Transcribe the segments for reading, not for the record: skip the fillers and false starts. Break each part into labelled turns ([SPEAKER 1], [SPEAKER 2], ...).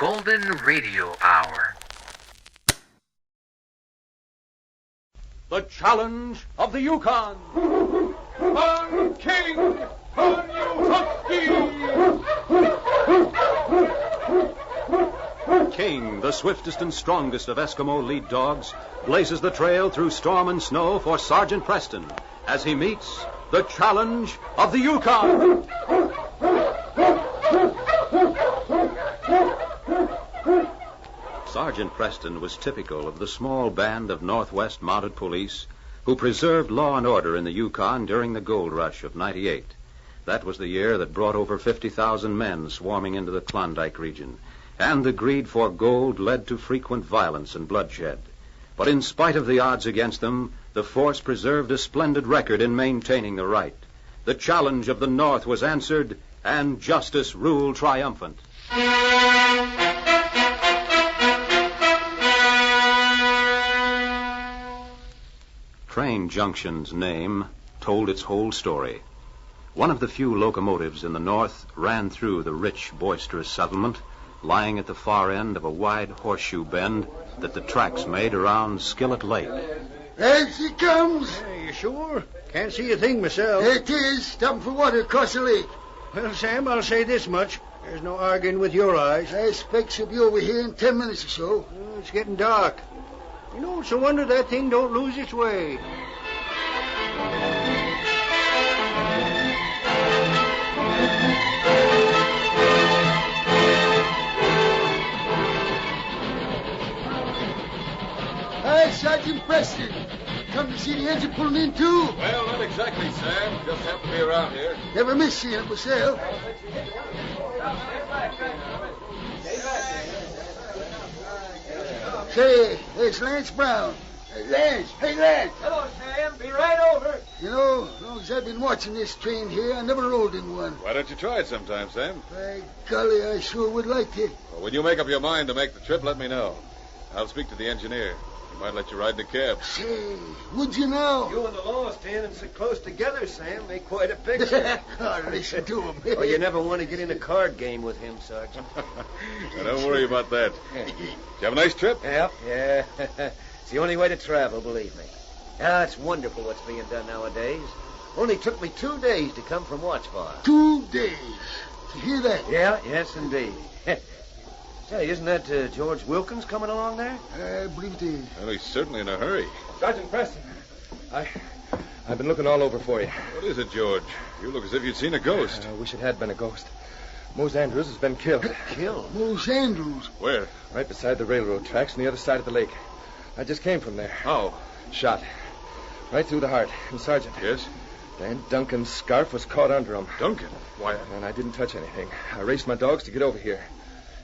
[SPEAKER 1] Golden Radio Hour.
[SPEAKER 2] The challenge of the Yukon. On King, on you Husky! King, the swiftest and strongest of Eskimo lead dogs, blazes the trail through storm and snow for Sergeant Preston as he meets the challenge of the Yukon. Sergeant Preston was typical of the small band of Northwest Mounted Police who preserved law and order in the Yukon during the gold rush of '98. That was the year that brought over 50,000 men swarming into the Klondike region, and the greed for gold led to frequent violence and bloodshed. But in spite of the odds against them, the force preserved a splendid record in maintaining the right. The challenge of the North was answered, and justice ruled triumphant. Train Junction's name told its whole story. One of the few locomotives in the north ran through the rich, boisterous settlement, lying at the far end of a wide horseshoe bend that the tracks made around Skillet Lake.
[SPEAKER 3] There she comes.
[SPEAKER 4] Hey, you sure? Can't see a thing myself.
[SPEAKER 3] There it is, stopping for water across the lake.
[SPEAKER 4] Well, Sam, I'll say this much. There's no arguing with your eyes.
[SPEAKER 3] I expect she'll be over here in 10 minutes or so.
[SPEAKER 4] It's getting dark. You know, it's a wonder that thing don't lose its way.
[SPEAKER 3] Hi, Sergeant Preston. Come to see the engine pulling in, too?
[SPEAKER 2] Well, not exactly, Sam. Just happened to be around here.
[SPEAKER 3] Never miss seeing it myself. Say, there's Lance Brown. Lance, hey, Lance.
[SPEAKER 5] Hello, Sam. Be right over.
[SPEAKER 3] You know, as long as I've been watching this train here, I never rode in one.
[SPEAKER 2] Why don't you try it sometime, Sam?
[SPEAKER 3] By golly, I sure would like to.
[SPEAKER 2] Well, when you make up your mind to make the trip, let me know. I'll speak to the engineer. He might let you ride in the cab.
[SPEAKER 3] Say, would you now?
[SPEAKER 4] You and the law standing so close together, Sam, make quite a picture.
[SPEAKER 3] Oh, listen to him.
[SPEAKER 4] Oh, you never want to get in a card game with him, Sergeant.
[SPEAKER 2] Now, don't worry about that. Did you have a nice trip?
[SPEAKER 4] Yeah. It's the only way to travel, believe me. Ah, it's wonderful what's being done nowadays. Only took me 2 days to come from Watchbar.
[SPEAKER 3] 2 days. You hear that?
[SPEAKER 4] Yeah, yes, indeed. Say, isn't that George Wilkins coming along there?
[SPEAKER 3] I believe it is.
[SPEAKER 2] Well, he's certainly in a hurry.
[SPEAKER 6] Sergeant Preston, I've been looking all over for you.
[SPEAKER 2] What is it, George? You look as if you'd seen a ghost.
[SPEAKER 6] I wish it had been a ghost. Mose Andrews has been killed.
[SPEAKER 4] Killed?
[SPEAKER 3] Mose Andrews.
[SPEAKER 2] Where?
[SPEAKER 6] Right beside the railroad tracks on the other side of the lake. I just came from there.
[SPEAKER 2] How?
[SPEAKER 6] Shot. Right through the heart. And Sergeant.
[SPEAKER 2] Yes?
[SPEAKER 6] Dan Duncan's scarf was caught under him.
[SPEAKER 2] Duncan? Why?
[SPEAKER 6] And I didn't touch anything. I raced my dogs to get over here.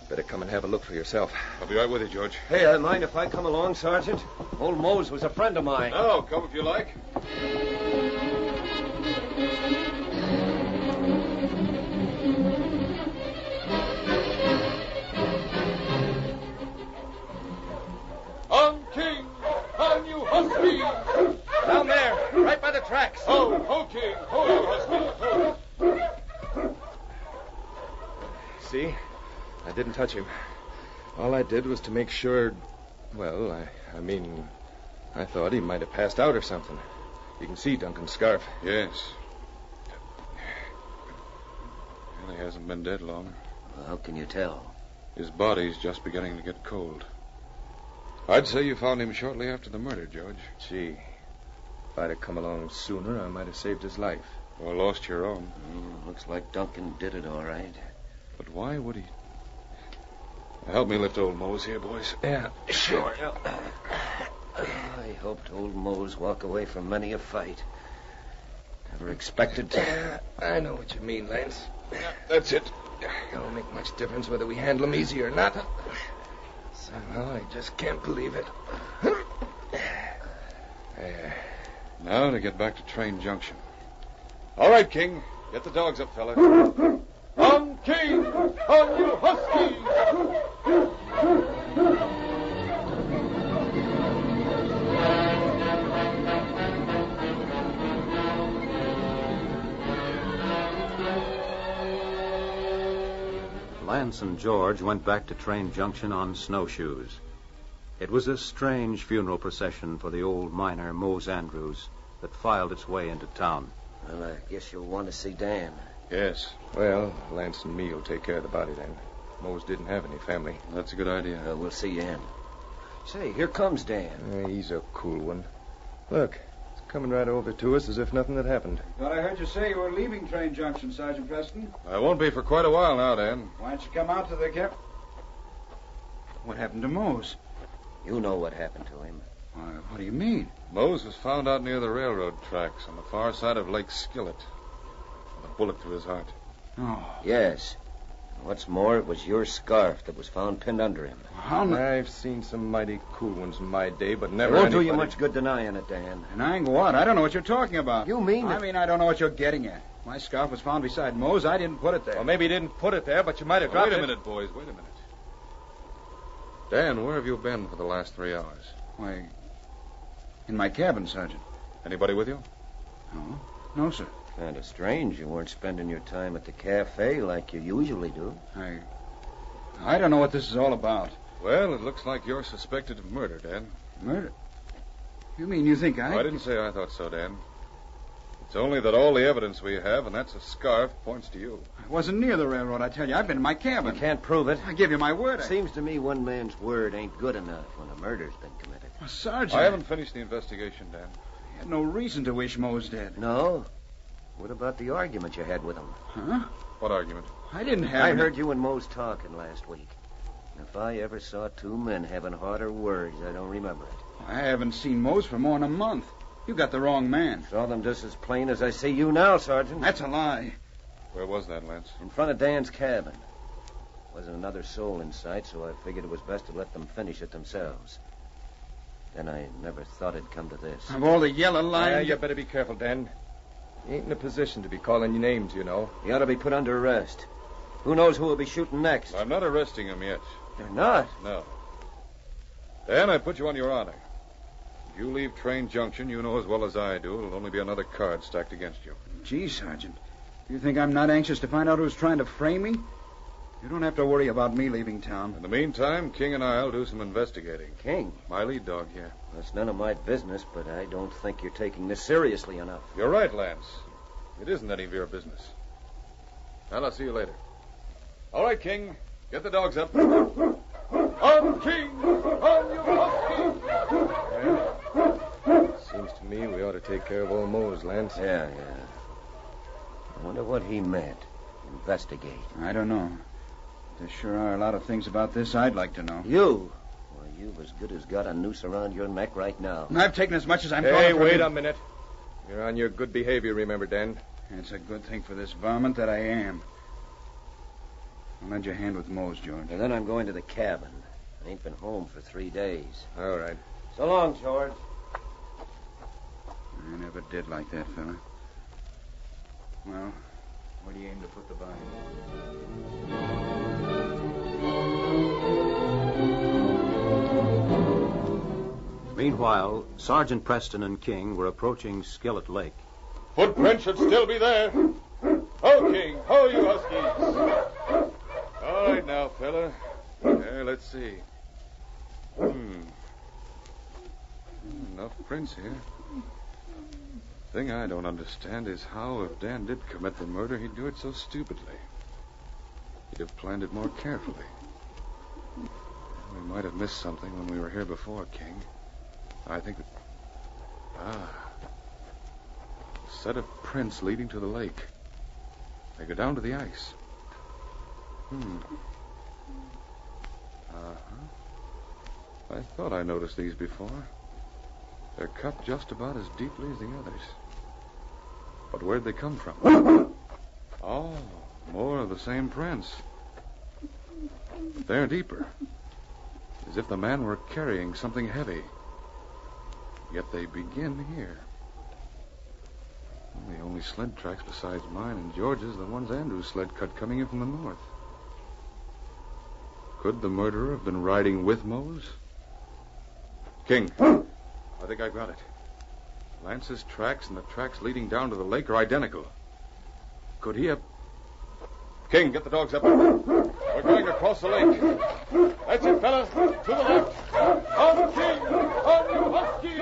[SPEAKER 6] Better come and have a look for yourself.
[SPEAKER 2] I'll be right with you, George.
[SPEAKER 4] Hey, I mind if I come along, Sergeant? Old Mose was a friend of mine.
[SPEAKER 2] No, come if you like. On King! On you Husky!
[SPEAKER 4] Down there, right by the tracks.
[SPEAKER 2] Ho, King! Ho, you Husky! Ho!
[SPEAKER 6] See? I didn't touch him. All I did was to make sure... Well, I thought he might have passed out or something. You can see Duncan's scarf.
[SPEAKER 2] Yes. Well, he hasn't been dead long.
[SPEAKER 4] Well, how can you tell?
[SPEAKER 2] His body's just beginning to get cold. I'd say you found him shortly after the murder, George.
[SPEAKER 6] Gee, if I'd have come along sooner, I might have saved his life.
[SPEAKER 2] Or lost your own.
[SPEAKER 4] Looks like Duncan did it all right.
[SPEAKER 2] But why would he... Help me lift old Mose here, boys.
[SPEAKER 6] Yeah, sure.
[SPEAKER 4] I hoped old Mose walk away from many a fight. Never expected to.
[SPEAKER 6] I know what you mean, Lance.
[SPEAKER 2] That's it.
[SPEAKER 6] It don't make much difference whether we handle him easy or not. Somehow I just can't believe it.
[SPEAKER 2] Now to get back to Train Junction. All right, King. Get the dogs up, fella. On King! On you Husky! Lance and George went back to Train Junction on snowshoes. It was a strange funeral procession for the old miner, Mose Andrews, that filed its way into town.
[SPEAKER 4] Well, I guess you'll want to see Dan.
[SPEAKER 6] Yes. Well, Lance and me will take care of the body then. Mose didn't have any family.
[SPEAKER 7] That's a good idea.
[SPEAKER 4] We'll see you in. Say, here comes Dan.
[SPEAKER 6] He's a cool one. Look, he's coming right over to us as if nothing had happened.
[SPEAKER 5] Thought I heard you say you were leaving Train Junction, Sergeant Preston.
[SPEAKER 7] I won't be for quite a while now, Dan.
[SPEAKER 5] Why don't you come out to the camp? What happened to Mose?
[SPEAKER 4] You know what happened to him.
[SPEAKER 5] Why, what do you mean?
[SPEAKER 7] Mose was found out near the railroad tracks on the far side of Lake Skillet with a bullet through his heart.
[SPEAKER 5] Oh.
[SPEAKER 4] Yes. What's more, it was your scarf that was found pinned under him.
[SPEAKER 6] I've seen some mighty cool ones in my day, but never
[SPEAKER 4] It won't do
[SPEAKER 6] anybody...
[SPEAKER 4] you much good denying it, Dan.
[SPEAKER 5] Denying what? I don't know what you're talking about.
[SPEAKER 4] You mean
[SPEAKER 5] I
[SPEAKER 4] that...
[SPEAKER 5] mean, I don't know what you're getting at. My scarf was found beside Mose. I didn't put it there.
[SPEAKER 6] Well, maybe you didn't put it there, but you might have
[SPEAKER 7] Now,
[SPEAKER 6] dropped
[SPEAKER 7] wait
[SPEAKER 6] it.
[SPEAKER 7] a minute, boys. Wait a minute. Dan, where have you been for the last 3 hours?
[SPEAKER 5] Why, in my cabin, Sergeant.
[SPEAKER 7] Anybody with you?
[SPEAKER 5] No. No, sir.
[SPEAKER 4] Kind of strange you weren't spending your time at the cafe like you usually do.
[SPEAKER 5] I don't know what this is all about.
[SPEAKER 7] Well, it looks like you're suspected of murder, Dan.
[SPEAKER 5] Murder? You mean you think
[SPEAKER 7] I didn't say I thought so, Dan. It's only that all the evidence we have, and that's a scarf, points to you.
[SPEAKER 5] I wasn't near the railroad, I tell you. I've been in my
[SPEAKER 4] You
[SPEAKER 5] cabin.
[SPEAKER 4] can't prove it.
[SPEAKER 5] I give you my word.
[SPEAKER 4] Seems to me one man's word ain't good enough when a murder's been committed.
[SPEAKER 5] Sergeant.
[SPEAKER 7] I haven't finished the investigation, Dan.
[SPEAKER 5] I had no reason to wish Mose dead.
[SPEAKER 4] No? What about the argument you had with him?
[SPEAKER 5] Huh?
[SPEAKER 7] What argument?
[SPEAKER 5] I didn't have
[SPEAKER 4] I
[SPEAKER 5] any-
[SPEAKER 4] heard you and Mose talking last week. If I ever saw two men having harder words, I don't remember it.
[SPEAKER 5] I haven't seen Mose for more than a month. You got the wrong man.
[SPEAKER 4] Saw them just as plain as I see you now, Sergeant.
[SPEAKER 5] That's a lie.
[SPEAKER 7] Where was that, Lance?
[SPEAKER 4] In front of Dan's cabin. Wasn't another soul in sight, so I figured it was best to let them finish it themselves. Then I never thought it'd come to this.
[SPEAKER 5] Of all the yellow lines...
[SPEAKER 6] You better be careful, Dan. You ain't in a position to be calling your names, you know.
[SPEAKER 4] You ought to be put under arrest. Who knows who will be shooting next?
[SPEAKER 7] I'm not arresting him yet.
[SPEAKER 4] You're not.
[SPEAKER 7] No. Dan, I put you on your honor. If you leave Train Junction, you know as well as I do, it'll only be another card stacked against you.
[SPEAKER 5] Gee, Sergeant. You think I'm not anxious to find out who's trying to frame me? You don't have to worry about me leaving town.
[SPEAKER 7] In the meantime, King and I'll do some investigating.
[SPEAKER 4] King?
[SPEAKER 7] My lead dog here.
[SPEAKER 4] That's none of my business, but I don't think you're taking this seriously enough.
[SPEAKER 7] You're right, Lance. It isn't any of your business. Well, I'll see you later. All right, King. Get the dogs up. On, King! On, you husky!
[SPEAKER 6] Seems to me we ought to take care of old Mose, Lance.
[SPEAKER 4] Yeah. I wonder what he meant. Investigate.
[SPEAKER 5] I don't know. There sure are a lot of things about this I'd like to know.
[SPEAKER 4] You? Well, you've as good as got a noose around your neck right now.
[SPEAKER 5] And I've taken as much as I'm
[SPEAKER 6] Hey,
[SPEAKER 5] going to...
[SPEAKER 6] wait a minute. You're on your good behavior, remember, Dan.
[SPEAKER 5] It's a good thing for this varmint that I am. I'll lend your hand with Mose, George.
[SPEAKER 4] And then I'm going to the cabin. I ain't been home for 3 days.
[SPEAKER 6] All right.
[SPEAKER 4] So long, George.
[SPEAKER 5] I never did like that fella. Well, where do you aim to put the body?
[SPEAKER 2] Meanwhile, Sergeant Preston and King were approaching Skillet Lake.
[SPEAKER 7] Footprints should still be there. Ho, King. Ho, you huskies. All right now, fella. There, let's see. Enough prints here. Thing I don't understand is how, if Dan did commit the murder, he'd do it so stupidly. He'd have planned it more carefully. We might have missed something when we were here before, King. I think that... A set of prints leading to the lake. They go down to the ice. I thought I noticed these before. They're cut just about as deeply as the others. But where'd they come from? Oh, more of the same prints. But they're deeper. As if the man were carrying something heavy. Yet they begin here. The only sled tracks besides mine and George's are the ones Andrew's sled cut coming in from the north. Could the murderer have been riding with Mose? King, I think I've got it. Lance's tracks and the tracks leading down to the lake are identical. Could he have... King, get the dogs up. Where We're going across the lake. That's it, fellas. To the left. On King! On you Husky!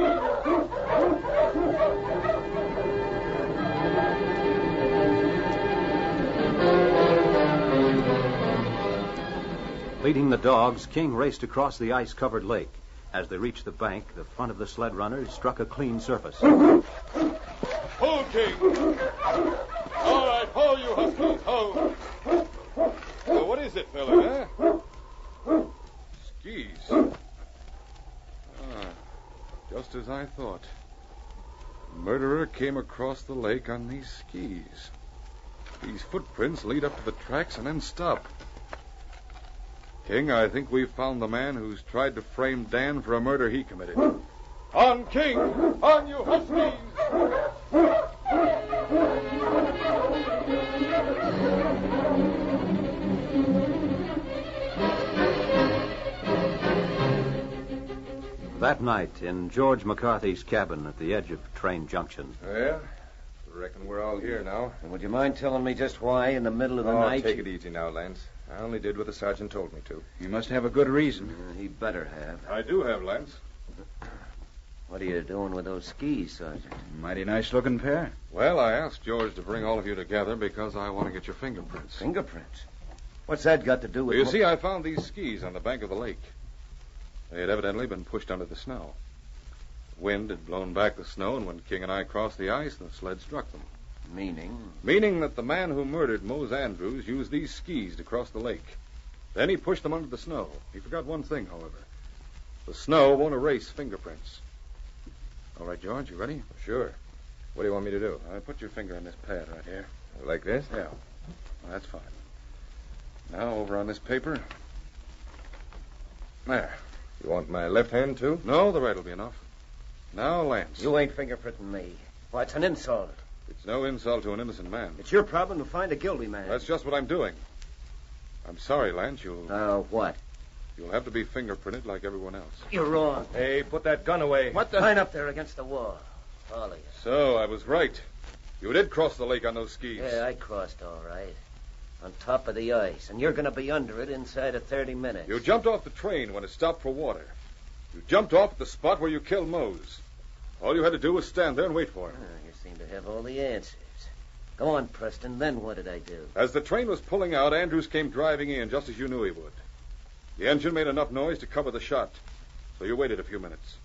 [SPEAKER 2] Leading the dogs, King raced across the ice-covered lake. As they reached the bank, the front of the sled runners struck a clean surface.
[SPEAKER 7] Pull, King! All right, pull, you Huskies, pull. So what is it, fella, huh? Skis. Just as I thought. The murderer came across the lake on these skis. These footprints lead up to the tracks and then stop. King, I think we've found the man who's tried to frame Dan for a murder he committed. On, King! On, you Huskies!
[SPEAKER 2] That night, in George McCarthy's cabin at the edge of Train Junction.
[SPEAKER 6] Well, I reckon we're all here now.
[SPEAKER 4] And would you mind telling me just why in the middle of the night?
[SPEAKER 6] Take it easy now, Lance. I only did what the sergeant told me to.
[SPEAKER 5] You must have a good reason.
[SPEAKER 4] He better have.
[SPEAKER 7] I do have, Lance.
[SPEAKER 4] What are you doing with those skis, Sergeant?
[SPEAKER 5] Mighty nice-looking pair.
[SPEAKER 7] Well, I asked George to bring all of you together because I want to get your fingerprints.
[SPEAKER 4] Fingerprints? What's that got to do with...
[SPEAKER 7] You see, I found these skis on the bank of the lake. They had evidently been pushed under the snow. The wind had blown back the snow, and when King and I crossed the ice, the sled struck them.
[SPEAKER 4] Meaning?
[SPEAKER 7] Meaning that the man who murdered Mose Andrews used these skis to cross the lake. Then he pushed them under the snow. He forgot one thing, however. The snow won't erase fingerprints. All right, George, you ready?
[SPEAKER 6] Sure. What do you want me to do?
[SPEAKER 7] Put your finger on this pad right here.
[SPEAKER 6] Like this?
[SPEAKER 7] Yeah. Well, that's fine. Now, over on this paper. There.
[SPEAKER 6] You want my left hand, too?
[SPEAKER 7] No, the right will be enough. Now, Lance.
[SPEAKER 4] You ain't fingerprinting me. Why, it's an insult.
[SPEAKER 7] It's no insult to an innocent man.
[SPEAKER 4] It's your problem to find a guilty man.
[SPEAKER 7] That's just what I'm doing. I'm sorry, Lance.
[SPEAKER 4] What?
[SPEAKER 7] You'll have to be fingerprinted like everyone else.
[SPEAKER 4] You're wrong.
[SPEAKER 6] Hey, put that gun away.
[SPEAKER 4] What the... Line up there against the wall. All of you.
[SPEAKER 7] So, I was right. You did cross the lake on those skis.
[SPEAKER 4] Yeah, I crossed all right. On top of the ice. And you're going to be under it inside of 30 minutes.
[SPEAKER 7] You jumped off the train when it stopped for water. You jumped off at the spot where you killed Mose. All you had to do was stand there and wait for him.
[SPEAKER 4] You seem to have all the answers. Go on, Preston. Then what did I do?
[SPEAKER 7] As the train was pulling out, Andrews came driving in just as you knew he would. The engine made enough noise to cover the shot, so you waited a few minutes.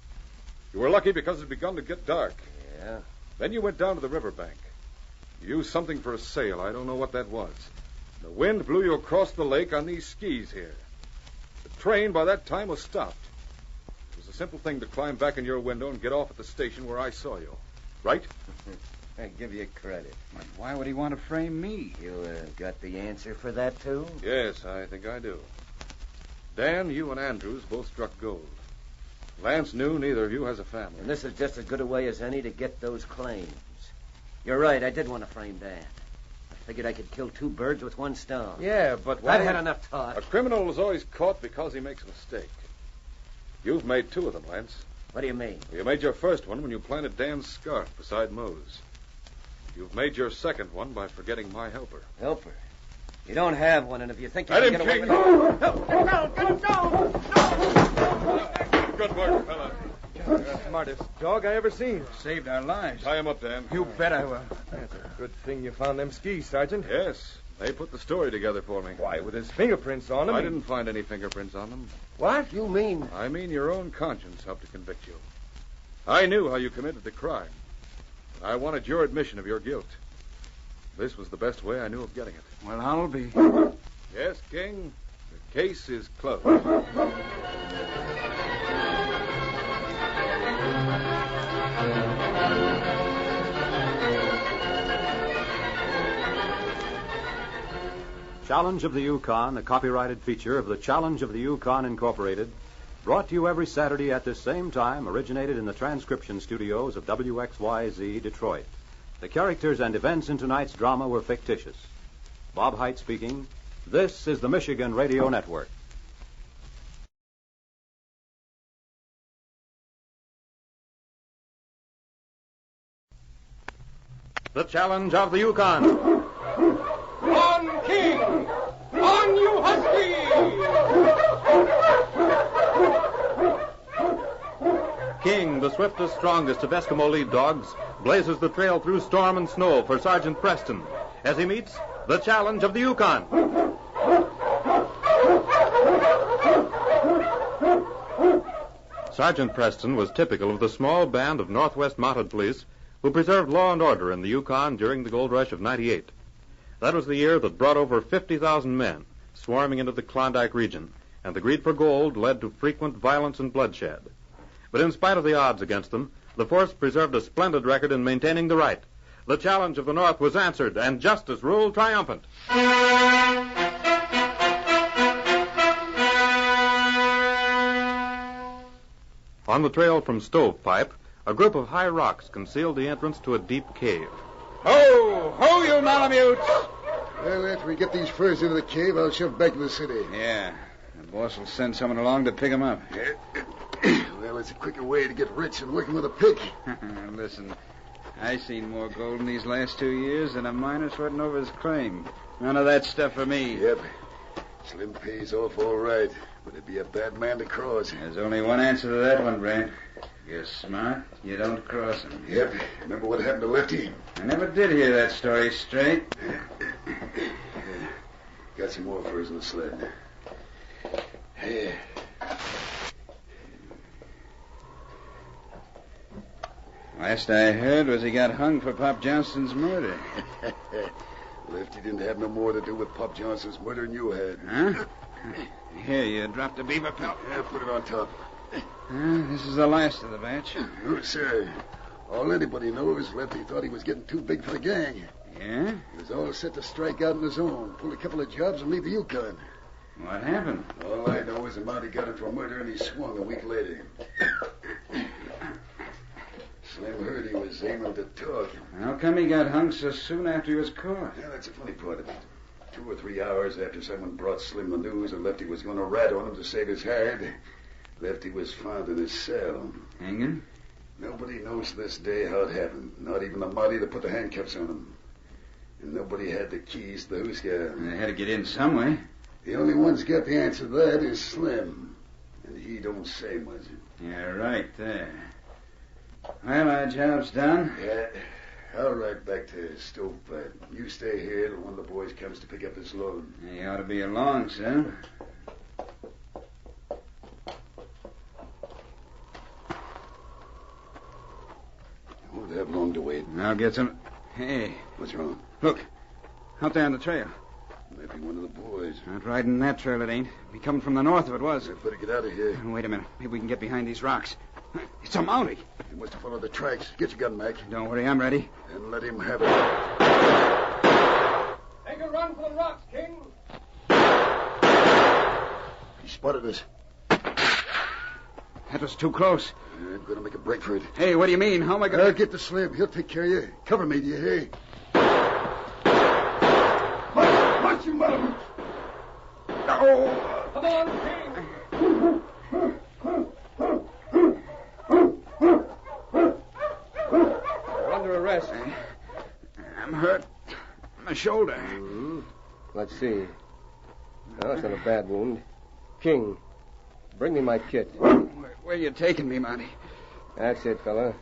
[SPEAKER 7] You were lucky because it had begun to get dark.
[SPEAKER 4] Yeah?
[SPEAKER 7] Then you went down to the riverbank. You used something for a sail. I don't know what that was. The wind blew you across the lake on these skis here. The train, by that time, was stopped. It was a simple thing to climb back in your window and get off at the station where I saw you. Right?
[SPEAKER 4] I give you credit.
[SPEAKER 5] But why would he want to frame me?
[SPEAKER 4] You got the answer for that, too?
[SPEAKER 7] Yes, I think I do. Dan, you and Andrews both struck gold. Lance knew neither of you has a family.
[SPEAKER 4] And this is just as good a way as any to get those claims. You're right, I did want to frame Dan. I figured I could kill two birds with one stone.
[SPEAKER 6] Yeah, but why...
[SPEAKER 4] I've had enough talk.
[SPEAKER 7] A criminal is always caught because he makes a mistake. You've made two of them, Lance.
[SPEAKER 4] What do you mean?
[SPEAKER 7] You made your first one when you planted Dan's scarf beside Mose. You've made your second one by forgetting my helper.
[SPEAKER 4] Helper? You don't have one, and if you think you
[SPEAKER 7] Let
[SPEAKER 4] can
[SPEAKER 7] him,
[SPEAKER 4] get away
[SPEAKER 7] King!
[SPEAKER 4] with it... No, get him down!
[SPEAKER 7] Good work, fella.
[SPEAKER 6] You're the smartest dog I ever seen.
[SPEAKER 5] Saved our lives.
[SPEAKER 7] Tie him up, Dan.
[SPEAKER 5] You bet I will.
[SPEAKER 6] That's a good thing you found them skis, Sergeant.
[SPEAKER 7] Yes, they put the story together for me.
[SPEAKER 6] Why, with his fingerprints on them...
[SPEAKER 7] I didn't find any fingerprints on them.
[SPEAKER 6] What?
[SPEAKER 4] You mean...
[SPEAKER 7] I mean your own conscience helped to convict you. I knew how you committed the crime. I wanted your admission of your guilt. This was the best way I knew of getting it.
[SPEAKER 5] Well, I'll be.
[SPEAKER 7] Yes, King, the case is closed.
[SPEAKER 2] Challenge of the Yukon, a copyrighted feature of the Challenge of the Yukon Incorporated, brought to you every Saturday at this same time, originated in the transcription studios of WXYZ Detroit. The characters and events in tonight's drama were fictitious. Bob Height speaking. This is the Michigan Radio Network. The Challenge of the Yukon.
[SPEAKER 3] On, King! On, you Huskies!
[SPEAKER 2] King, the swiftest, strongest of Eskimo lead dogs, blazes the trail through storm and snow for Sergeant Preston as he meets the challenge of the Yukon. Sergeant Preston was typical of the small band of Northwest Mounted Police who preserved law and order in the Yukon during the gold rush of '98. That was the year that brought over 50,000 men swarming into the Klondike region, and the greed for gold led to frequent violence and bloodshed. But in spite of the odds against them, the force preserved a splendid record in maintaining the right. The challenge of the North was answered, and justice ruled triumphant. On the trail from Stovepipe, a group of high rocks concealed the entrance to a deep cave.
[SPEAKER 5] Ho! Ho, you Malamutes!
[SPEAKER 3] Well, after we get these furs into the cave, I'll shove back to the city.
[SPEAKER 5] Yeah. The boss will send someone along to pick them up.
[SPEAKER 3] Well, it's a quicker way to get rich than working with a pick.
[SPEAKER 5] Listen, I seen more gold in these last 2 years than a miner sweating over his claim. None of that stuff for me.
[SPEAKER 3] Yep. Slim pays off all right, but it'd be a bad man to cross.
[SPEAKER 5] There's only one answer to that one, Brent. You're smart. You don't cross him.
[SPEAKER 3] Yep. Remember what happened to Lefty?
[SPEAKER 5] I never did hear that story straight.
[SPEAKER 3] Got some more furs in the sled. Hey.
[SPEAKER 5] Last I heard was he got hung for Pop Johnston's murder.
[SPEAKER 3] Lefty didn't have no more to do with Pop Johnson's murder than you had.
[SPEAKER 5] Huh? Here, you dropped the beaver pelt.
[SPEAKER 3] Yeah, put it on top.
[SPEAKER 5] This is the last of the batch.
[SPEAKER 3] No, sir. All anybody knows is Lefty thought he was getting too big for the gang.
[SPEAKER 5] Yeah?
[SPEAKER 3] He was all set to strike out on his own, pull a couple of jobs, and leave the Yukon.
[SPEAKER 5] What happened?
[SPEAKER 3] All I know is the Mountie got him for murder, and he swung a week later. Slim heard he was aiming to talk.
[SPEAKER 5] How come he got hung so soon after he was caught?
[SPEAKER 3] Yeah, that's the funny part of it. 2 or 3 hours after someone brought Slim the news that Lefty was going to rat on him to save his hide, Lefty was found in his cell.
[SPEAKER 5] Hanging?
[SPEAKER 3] Nobody knows to this day how it happened. Not even the Mountie that put the handcuffs on him. And nobody had the keys to the Huska.
[SPEAKER 5] They had to get in some way.
[SPEAKER 3] The only one's got the answer to that is Slim. And he don't say much.
[SPEAKER 5] Yeah, right there. Well, our job's done.
[SPEAKER 3] Yeah. I'll ride back to Stovepipe. You stay here till one of the boys comes to pick up his load.
[SPEAKER 5] You ought to be along, son.
[SPEAKER 3] Won't have long to wait.
[SPEAKER 5] I'll get some... Hey,
[SPEAKER 3] What's wrong?
[SPEAKER 5] look. Out there on the trail.
[SPEAKER 3] Maybe one of the boys.
[SPEAKER 5] Not riding that trail, it ain't. Be coming from the north if it was.
[SPEAKER 3] We better get out of here.
[SPEAKER 5] Wait a minute. Maybe we can get behind these rocks. It's a Mountie.
[SPEAKER 3] He must have followed the tracks. Get your gun, Mac.
[SPEAKER 5] Don't worry, I'm ready.
[SPEAKER 3] And let him have it.
[SPEAKER 8] Take a run for the rocks, King.
[SPEAKER 3] He spotted us.
[SPEAKER 5] That was too close.
[SPEAKER 3] I'm going to make a break for it.
[SPEAKER 5] Hey, what do you mean? How am I going to...
[SPEAKER 3] I'll get the Slim. He'll take care of you. Cover me, do you hear? Watch you, mother.
[SPEAKER 5] Oh!
[SPEAKER 8] Come on, King.
[SPEAKER 4] You're under arrest.
[SPEAKER 5] I'm hurt. My shoulder.
[SPEAKER 4] Mm-hmm. Let's see. No, it's not a bad wound. King, bring me my kit.
[SPEAKER 5] Where you taking me, Monty?
[SPEAKER 4] That's it, fella.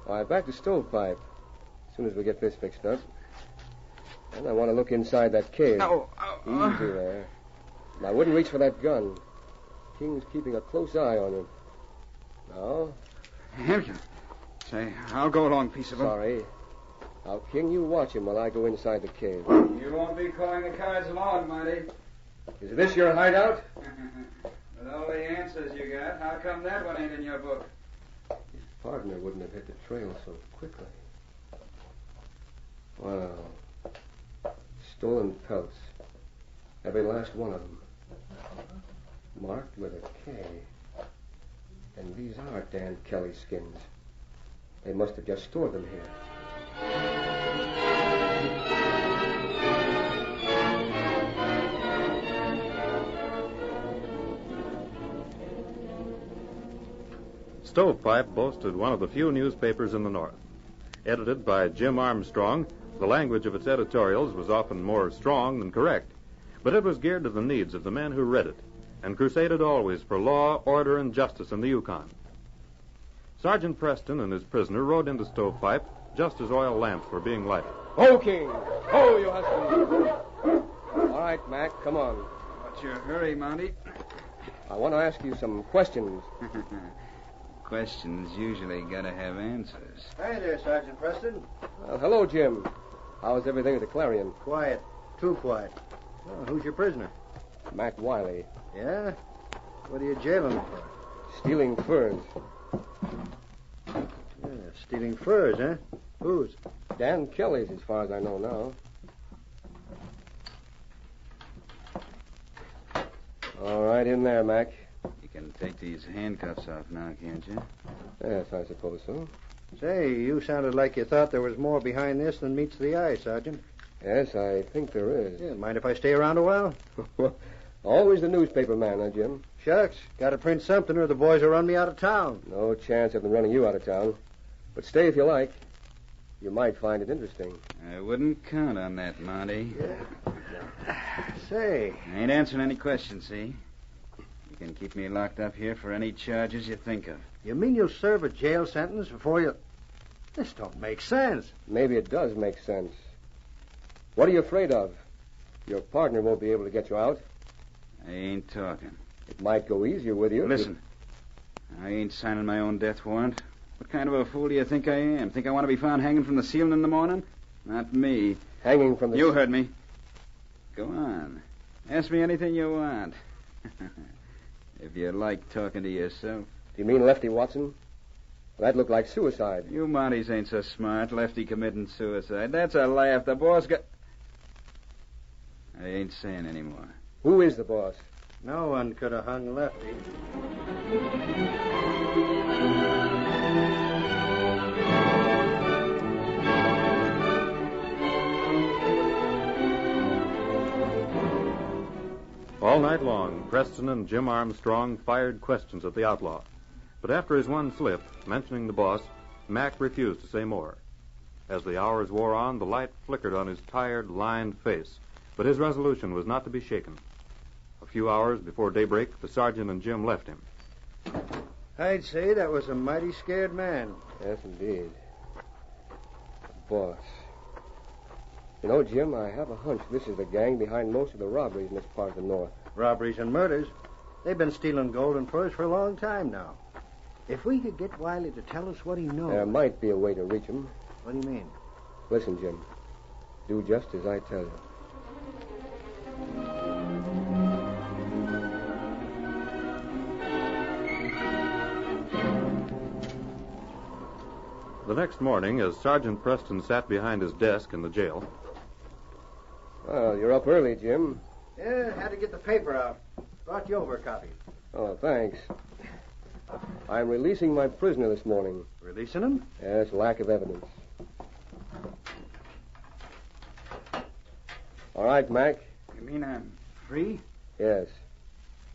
[SPEAKER 4] All right, back to Stovepipe. As soon as we get this fixed up. And I want to look inside that cave. Easy there. And I wouldn't reach for that gun. King's keeping a close eye on him. Now?
[SPEAKER 5] Hampton. Say, I'll go along peaceable.
[SPEAKER 4] Sorry. Now, King, you watch him while I go inside the cave.
[SPEAKER 5] You won't be calling the cards long, Monty.
[SPEAKER 4] Is this your hideout?
[SPEAKER 5] With all the answers you got, how come that one ain't in your book?
[SPEAKER 4] His partner wouldn't have hit the trail so quickly. Wow. Stolen pelts. Every last one of them. Marked with a K. And these are Dan Kelly skins. They must have just stored them here.
[SPEAKER 2] Stovepipe boasted one of the few newspapers in the North. Edited by Jim Armstrong, the language of its editorials was often more strong than correct, but it was geared to the needs of the men who read it.
[SPEAKER 9] and crusaded always for law, order, and justice in the Yukon. Sergeant Preston and his prisoner rode into Stovepipe just as oil lamps were being lighted.
[SPEAKER 4] Oh, King! Oh, you husky! All right, Mac, come on.
[SPEAKER 5] What's your hurry, Monty?
[SPEAKER 4] I want to ask you some questions.
[SPEAKER 5] Questions usually gotta have answers.
[SPEAKER 10] Hi there, Sergeant Preston.
[SPEAKER 4] Well, hello, Jim. How's everything at the Clarion?
[SPEAKER 10] Quiet. Too quiet. Oh, who's your prisoner?
[SPEAKER 4] Mac Wiley.
[SPEAKER 10] Yeah? What are you jailing him for?
[SPEAKER 4] Stealing furs.
[SPEAKER 10] Yeah, stealing furs, huh? Whose?
[SPEAKER 4] Dan Kelly's, as far as I know now. All right, in there, Mac.
[SPEAKER 5] You can take these handcuffs off now, can't you?
[SPEAKER 4] Yes, I suppose so.
[SPEAKER 10] Say, you sounded like you thought there was more behind this than meets the eye, Sergeant.
[SPEAKER 4] Yes, I think there is.
[SPEAKER 10] Yeah, mind if I stay around a while?
[SPEAKER 4] Always the newspaper man, huh, Jim?
[SPEAKER 10] Shucks. Gotta print something or the boys will run me out of town.
[SPEAKER 4] No chance of them running you out of town. But stay if you like. You might find it interesting.
[SPEAKER 5] I wouldn't count on that, Monty.
[SPEAKER 10] Say.
[SPEAKER 5] I ain't answering any questions, see? You can keep me locked up here for any charges you think of.
[SPEAKER 10] You mean you'll serve a jail sentence before you... This don't make sense.
[SPEAKER 4] Maybe it does make sense. What are you afraid of? Your partner won't be able to get you out.
[SPEAKER 5] I ain't talking.
[SPEAKER 4] It might go easier with you.
[SPEAKER 5] Listen, I ain't signing my own death warrant. What kind of a fool do you think I am? Think I want to be found hanging from the ceiling in the morning? Not me.
[SPEAKER 4] Hanging from the...
[SPEAKER 5] You heard me. Go on. Ask me anything you want. If you like talking to yourself.
[SPEAKER 4] Do you mean Lefty Watson? That looked like suicide.
[SPEAKER 5] You Monties ain't so smart. Lefty committing suicide. That's a laugh. The boss got... I ain't saying anymore.
[SPEAKER 4] Who is the boss?
[SPEAKER 10] No one could have hung Lefty.
[SPEAKER 9] All night long, Preston and Jim Armstrong fired questions at the outlaw. But after his one slip, mentioning the boss, Mac refused to say more. As the hours wore on, the light flickered on his tired, lined face, but his resolution was not to be shaken. A few hours before daybreak, the sergeant and Jim left him.
[SPEAKER 10] I'd say that was a mighty scared man.
[SPEAKER 4] Yes, indeed. The boss. You know, Jim, I have a hunch this is the gang behind most of the robberies in this part of the North.
[SPEAKER 10] Robberies and murders. They've been stealing gold and furs for a long time now. If we could get Wiley to tell us what he knows...
[SPEAKER 4] There might be a way to reach him.
[SPEAKER 10] What do you mean?
[SPEAKER 4] Listen, Jim. Do just as I tell you.
[SPEAKER 9] The next morning, as Sergeant Preston sat behind his desk in the jail...
[SPEAKER 4] Well, you're up early, Jim.
[SPEAKER 10] Yeah, had to get the paper out. Brought you over a copy.
[SPEAKER 4] Oh, thanks. I'm releasing my prisoner this morning.
[SPEAKER 10] Releasing him?
[SPEAKER 4] Yes, lack of evidence. All right, Mac.
[SPEAKER 5] You mean I'm free?
[SPEAKER 4] Yes.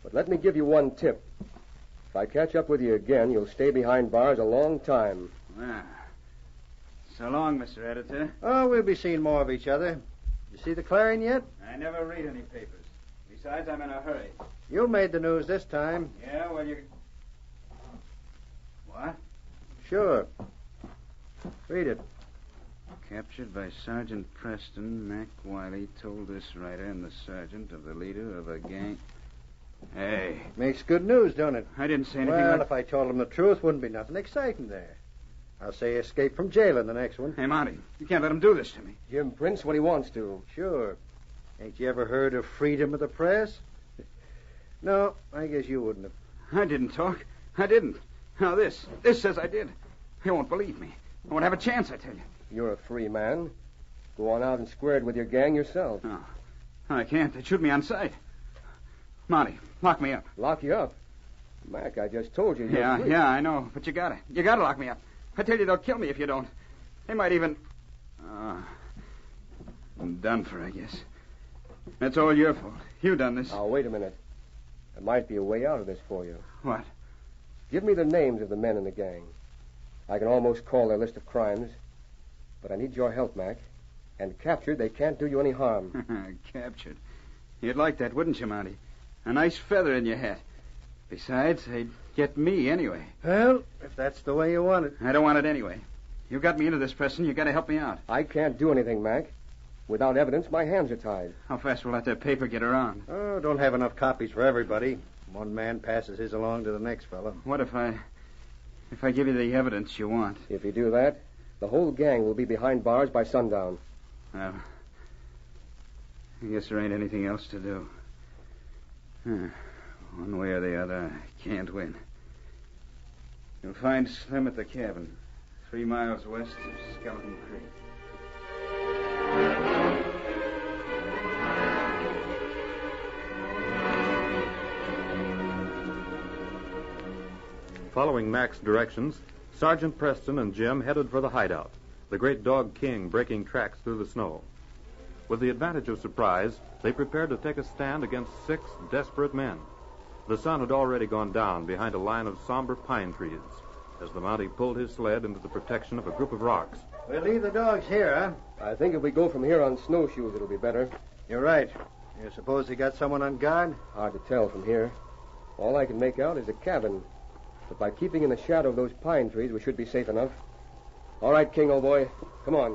[SPEAKER 4] But let me give you one tip. If I catch up with you again, you'll stay behind bars a long time.
[SPEAKER 5] Ah. So long, Mr. Editor.
[SPEAKER 10] Oh, we'll be seeing more of each other. You see the Clarion yet?
[SPEAKER 5] I never read any papers. Besides, I'm in a hurry.
[SPEAKER 10] You made the news this time.
[SPEAKER 5] Yeah, well, you... What?
[SPEAKER 10] Sure. Read it.
[SPEAKER 5] Captured by Sergeant Preston, Mac Wiley told this writer and the sergeant of the leader of a gang... Hey.
[SPEAKER 10] Makes good news, don't it?
[SPEAKER 5] I didn't say anything
[SPEAKER 10] Well,
[SPEAKER 5] like...
[SPEAKER 10] if I told him the truth, wouldn't be nothing exciting there. I'll say escape from jail in the next one.
[SPEAKER 5] Hey, Monty, you can't let him do this to me.
[SPEAKER 4] Jim prints what he wants to.
[SPEAKER 10] Sure. Ain't you ever heard of freedom of the press? No, I guess you wouldn't have.
[SPEAKER 5] I didn't talk. I didn't. Now this says I did. You won't believe me. I won't have a chance, I tell you.
[SPEAKER 4] You're a free man. Go on out and square it with your gang yourself.
[SPEAKER 5] No, I can't. They'd shoot me on sight. Monty, lock me up.
[SPEAKER 4] Lock you up? Mac, I just told you.
[SPEAKER 5] Yeah, I know. But you gotta lock me up. I tell you, they'll kill me if you don't. They might even... I'm done for, I guess. That's all your fault. You done this.
[SPEAKER 4] Now, wait a minute. There might be a way out of this for you.
[SPEAKER 5] What?
[SPEAKER 4] Give me the names of the men in the gang. I can almost call their list of crimes. But I need your help, Mac. And captured, they can't do you any harm.
[SPEAKER 5] Captured? You'd like that, wouldn't you, Monty? A nice feather in your hat. Besides, they'd get me anyway.
[SPEAKER 10] Well, if that's the way you want it.
[SPEAKER 5] I don't want it anyway. You got me into this, Preston. You got to help me out.
[SPEAKER 4] I can't do anything, Mac. Without evidence, my hands are tied.
[SPEAKER 5] How fast will that paper get around?
[SPEAKER 10] Oh, don't have enough copies for everybody. One man passes his along to the next fellow.
[SPEAKER 5] What if I give you the evidence you want?
[SPEAKER 4] If you do that, the whole gang will be behind bars by sundown.
[SPEAKER 5] Well, I guess there ain't anything else to do. One way or the other, I can't win. You'll find Slim at the cabin, 3 miles west of Skeleton Creek.
[SPEAKER 9] Following Mac's directions, Sergeant Preston and Jim headed for the hideout, the great dog King breaking tracks through the snow. With the advantage of surprise, they prepared to take a stand against 6 desperate men. The sun had already gone down behind a line of somber pine trees as the Mountie pulled his sled into the protection of a group of rocks.
[SPEAKER 10] We'll leave the dogs here, huh?
[SPEAKER 4] I think if we go from here on snowshoes, it'll be better.
[SPEAKER 10] You're right. You suppose they got someone on guard?
[SPEAKER 4] Hard to tell from here. All I can make out is a cabin. But by keeping in the shadow of those pine trees, we should be safe enough. All right, King, old boy. Come on.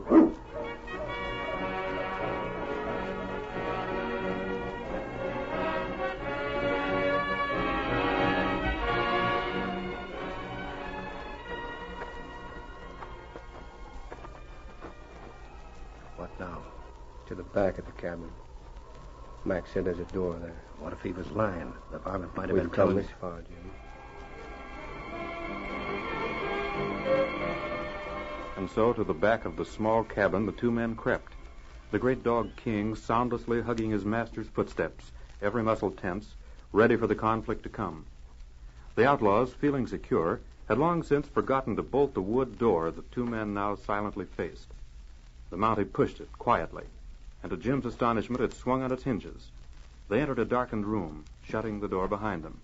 [SPEAKER 10] What now?
[SPEAKER 4] To the back of the cabin. Mac said there's a door there.
[SPEAKER 10] What if he was lying? The varmint might have
[SPEAKER 4] We've
[SPEAKER 10] been
[SPEAKER 4] come
[SPEAKER 10] telling
[SPEAKER 4] this far, Jim.
[SPEAKER 9] And so to the back of the small cabin the 2 men crept, the great dog King soundlessly hugging his master's footsteps, every muscle tense, ready for the conflict to come. The outlaws, feeling secure, had long since forgotten to bolt the wood door the 2 men now silently faced. The Mountie pushed it quietly, and to Jim's astonishment it swung on its hinges. They entered a darkened room, shutting the door behind them.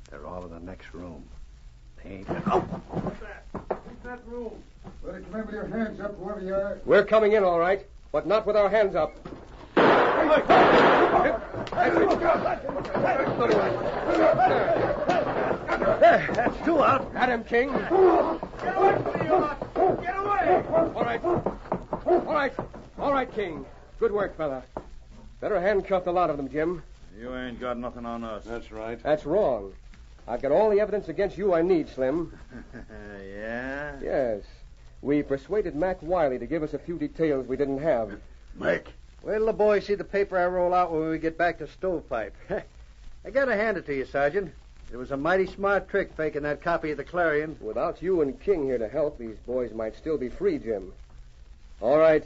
[SPEAKER 10] They're all in the next room. They ain't...
[SPEAKER 3] Oh! What's that? What's that room? Better come in with your hands up, whoever you are.
[SPEAKER 4] We're coming in, all right, but not with our hands up.
[SPEAKER 10] There, that's 2 out.
[SPEAKER 4] Got him, King.
[SPEAKER 8] Get away from me, you! Get away!
[SPEAKER 4] All right. All right. All right, King. Good work, fella. Better handcuff the lot of them, Jim.
[SPEAKER 6] You ain't got nothing on us. That's right.
[SPEAKER 4] That's wrong. I've got all the evidence against you I need, Slim.
[SPEAKER 10] Yeah?
[SPEAKER 4] Yes. We persuaded Mac Wiley to give us a few details we didn't have.
[SPEAKER 10] Mike. Wait till the boys see the paper I roll out when we get back to Stovepipe. I gotta hand it to you, Sergeant. It was a mighty smart trick faking that copy of the Clarion.
[SPEAKER 4] Without you and King here to help, these boys might still be free, Jim. All right.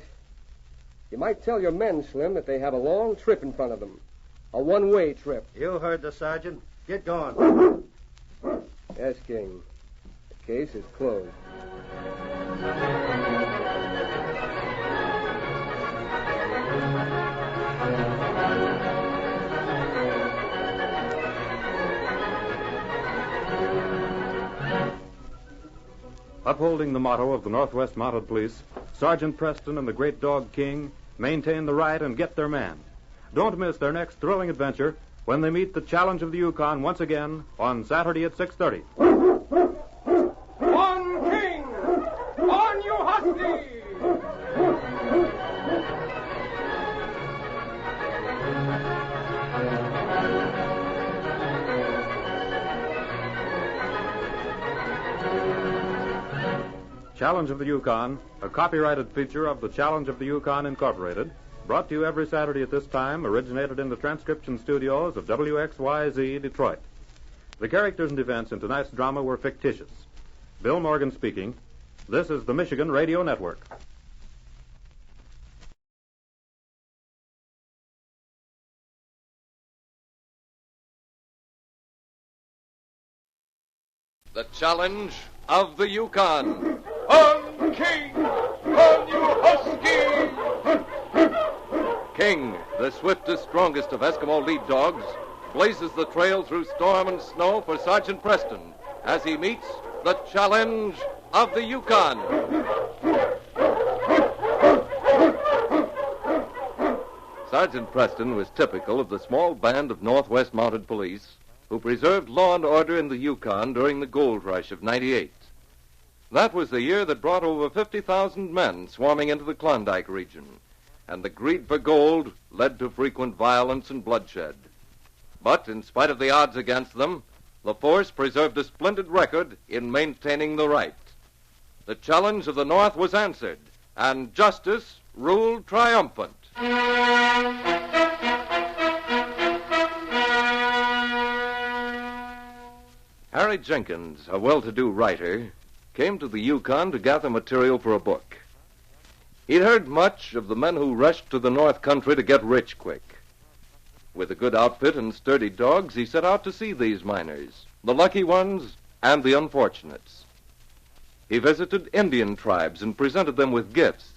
[SPEAKER 4] You might tell your men, Slim, that they have a long trip in front of them. A one-way trip.
[SPEAKER 10] You heard the sergeant. Get going.
[SPEAKER 4] Yes, King. The case is closed.
[SPEAKER 9] Upholding the motto of the Northwest Mounted Police, Sergeant Preston and the great dog King maintain the right and get their man. Don't miss their next thrilling adventure when they meet the challenge of the Yukon once again on Saturday at 6:30.
[SPEAKER 8] On King! On you husky!
[SPEAKER 9] Challenge of the Yukon, a copyrighted feature of the Challenge of the Yukon Incorporated, brought to you every Saturday at this time, originated in the transcription studios of WXYZ Detroit. The characters and events in tonight's drama were fictitious. Bill Morgan speaking. This is the Michigan Radio Network.
[SPEAKER 11] The Challenge of the Yukon.
[SPEAKER 8] On King! On you husky!
[SPEAKER 11] King, the swiftest, strongest of Eskimo lead dogs, blazes the trail through storm and snow for Sergeant Preston as he meets the Challenge of the Yukon. Sergeant Preston was typical of the small band of Northwest Mounted Police who preserved law and order in the Yukon during the gold rush of '98. That was the year that brought over 50,000 men swarming into the Klondike region, and the greed for gold led to frequent violence and bloodshed. But in spite of the odds against them, the force preserved a splendid record in maintaining the right. The challenge of the North was answered, and justice ruled triumphant. Harry Jenkins, a well-to-do writer, came to the Yukon to gather material for a book. He'd heard much of the men who rushed to the North Country to get rich quick. With a good outfit and sturdy dogs, he set out to see these miners, the lucky ones and the unfortunates. He visited Indian tribes and presented them with gifts.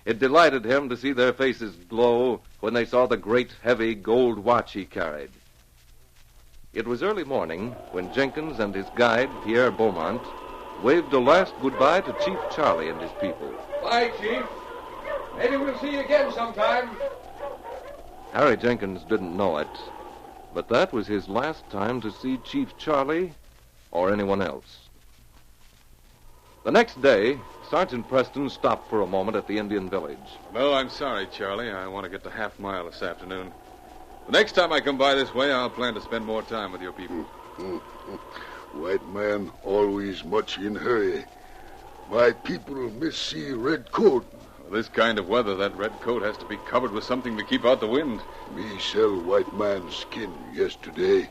[SPEAKER 11] It delighted him to see their faces glow when they saw the great, heavy gold watch he carried. It was early morning when Jenkins and his guide, Pierre Beaumont, waved a last goodbye to Chief Charlie and his people.
[SPEAKER 8] Bye, Chief. Maybe we'll see you again sometime.
[SPEAKER 11] Harry Jenkins didn't know it, but that was his last time to see Chief Charlie or anyone else. The next day, Sergeant Preston stopped for a moment at the Indian village.
[SPEAKER 7] No, I'm sorry, Charlie. I want to get to Half Mile this afternoon. The next time I come by this way, I'll plan to spend more time with your people.
[SPEAKER 3] White man always much in hurry. My people miss see red coat.
[SPEAKER 7] This kind of weather, that red coat has to be covered with something to keep out the wind.
[SPEAKER 3] Me sell white man's skin yesterday.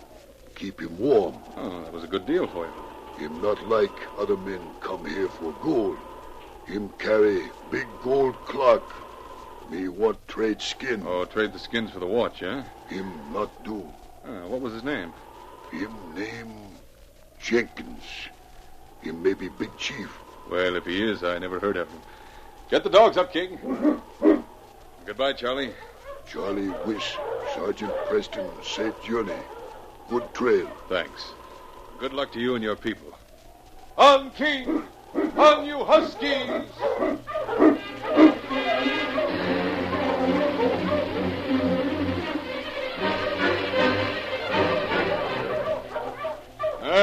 [SPEAKER 3] Keep him warm.
[SPEAKER 7] Oh, that was a good deal for you.
[SPEAKER 3] Him not like other men come here for gold. Him carry big gold clock. Me want trade skin.
[SPEAKER 7] Oh, trade the skins for the watch, eh?
[SPEAKER 3] Him not do.
[SPEAKER 7] What was his name?
[SPEAKER 3] Him name Jenkins. Him may be big chief.
[SPEAKER 7] Well, if he is, I never heard of him. Get the dogs up, King. Goodbye, Charlie.
[SPEAKER 3] Charlie wish Sergeant Preston safe journey. Good trail.
[SPEAKER 7] Thanks. Good luck to you and your people.
[SPEAKER 8] On, King! On, you Huskies!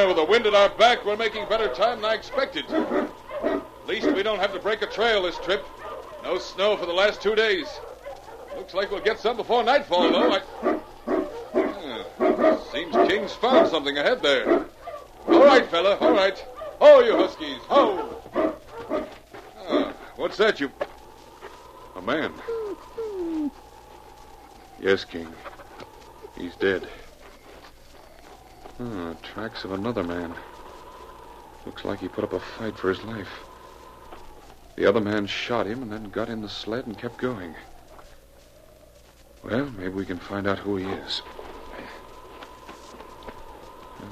[SPEAKER 7] With the wind at our back, we're making better time than I expected. At least we don't have to break a trail this trip. No snow for the last 2 days. Looks like we'll get some before nightfall, though. Seems King's found something ahead there. All right, fella, all right. Ho, you Huskies, ho! What's that, you... A man. Yes, King. He's dead. Tracks of another man. Looks like he put up a fight for his life. The other man shot him and then got in the sled and kept going. Well, maybe we can find out who he is.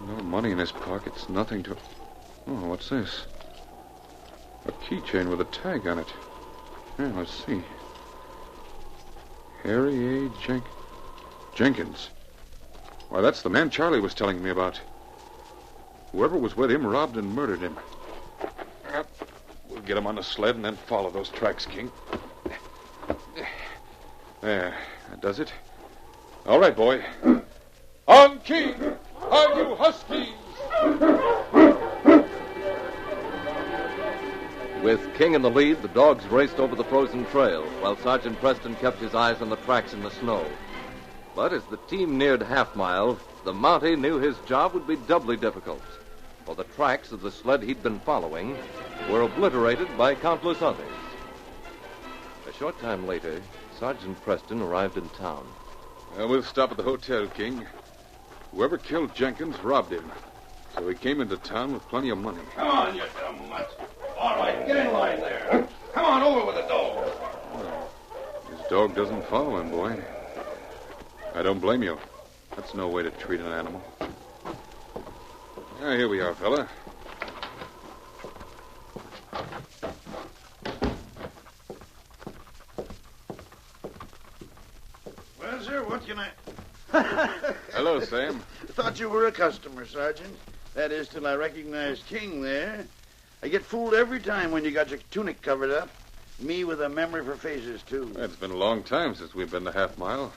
[SPEAKER 7] No money in his pockets, nothing to... Oh, what's this? A keychain with a tag on it. Yeah, let's see. Harry A. Jenkins. Why, that's the man Charlie was telling me about. Whoever was with him robbed and murdered him. We'll get him on the sled and then follow those tracks, King. There, that does it. All right, boy.
[SPEAKER 8] On, King! On, you Huskies!
[SPEAKER 11] With King in the lead, the dogs raced over the frozen trail, while Sergeant Preston kept his eyes on the tracks in the snow. But as the team neared Half Mile, the Mountie knew his job would be doubly difficult, for the tracks of the sled he'd been following were obliterated by countless others. A short time later, Sergeant Preston arrived in town.
[SPEAKER 7] We'll stop at the hotel, King. Whoever killed Jenkins robbed him, so he came into town with plenty of money.
[SPEAKER 8] Come on, you dumb nuts. All right, get in line there. Come on over with the dog.
[SPEAKER 7] His dog doesn't follow him, boy. I don't blame you. That's no way to treat an animal. Here we are, fella.
[SPEAKER 12] Well, sir, what can I...
[SPEAKER 7] Hello, Sam.
[SPEAKER 12] Thought you were a customer, Sergeant. That is, till I recognized King there. I get fooled every time when you got your tunic covered up. Me with a memory for faces, too.
[SPEAKER 7] It's been a long time since we've been to Half Mile.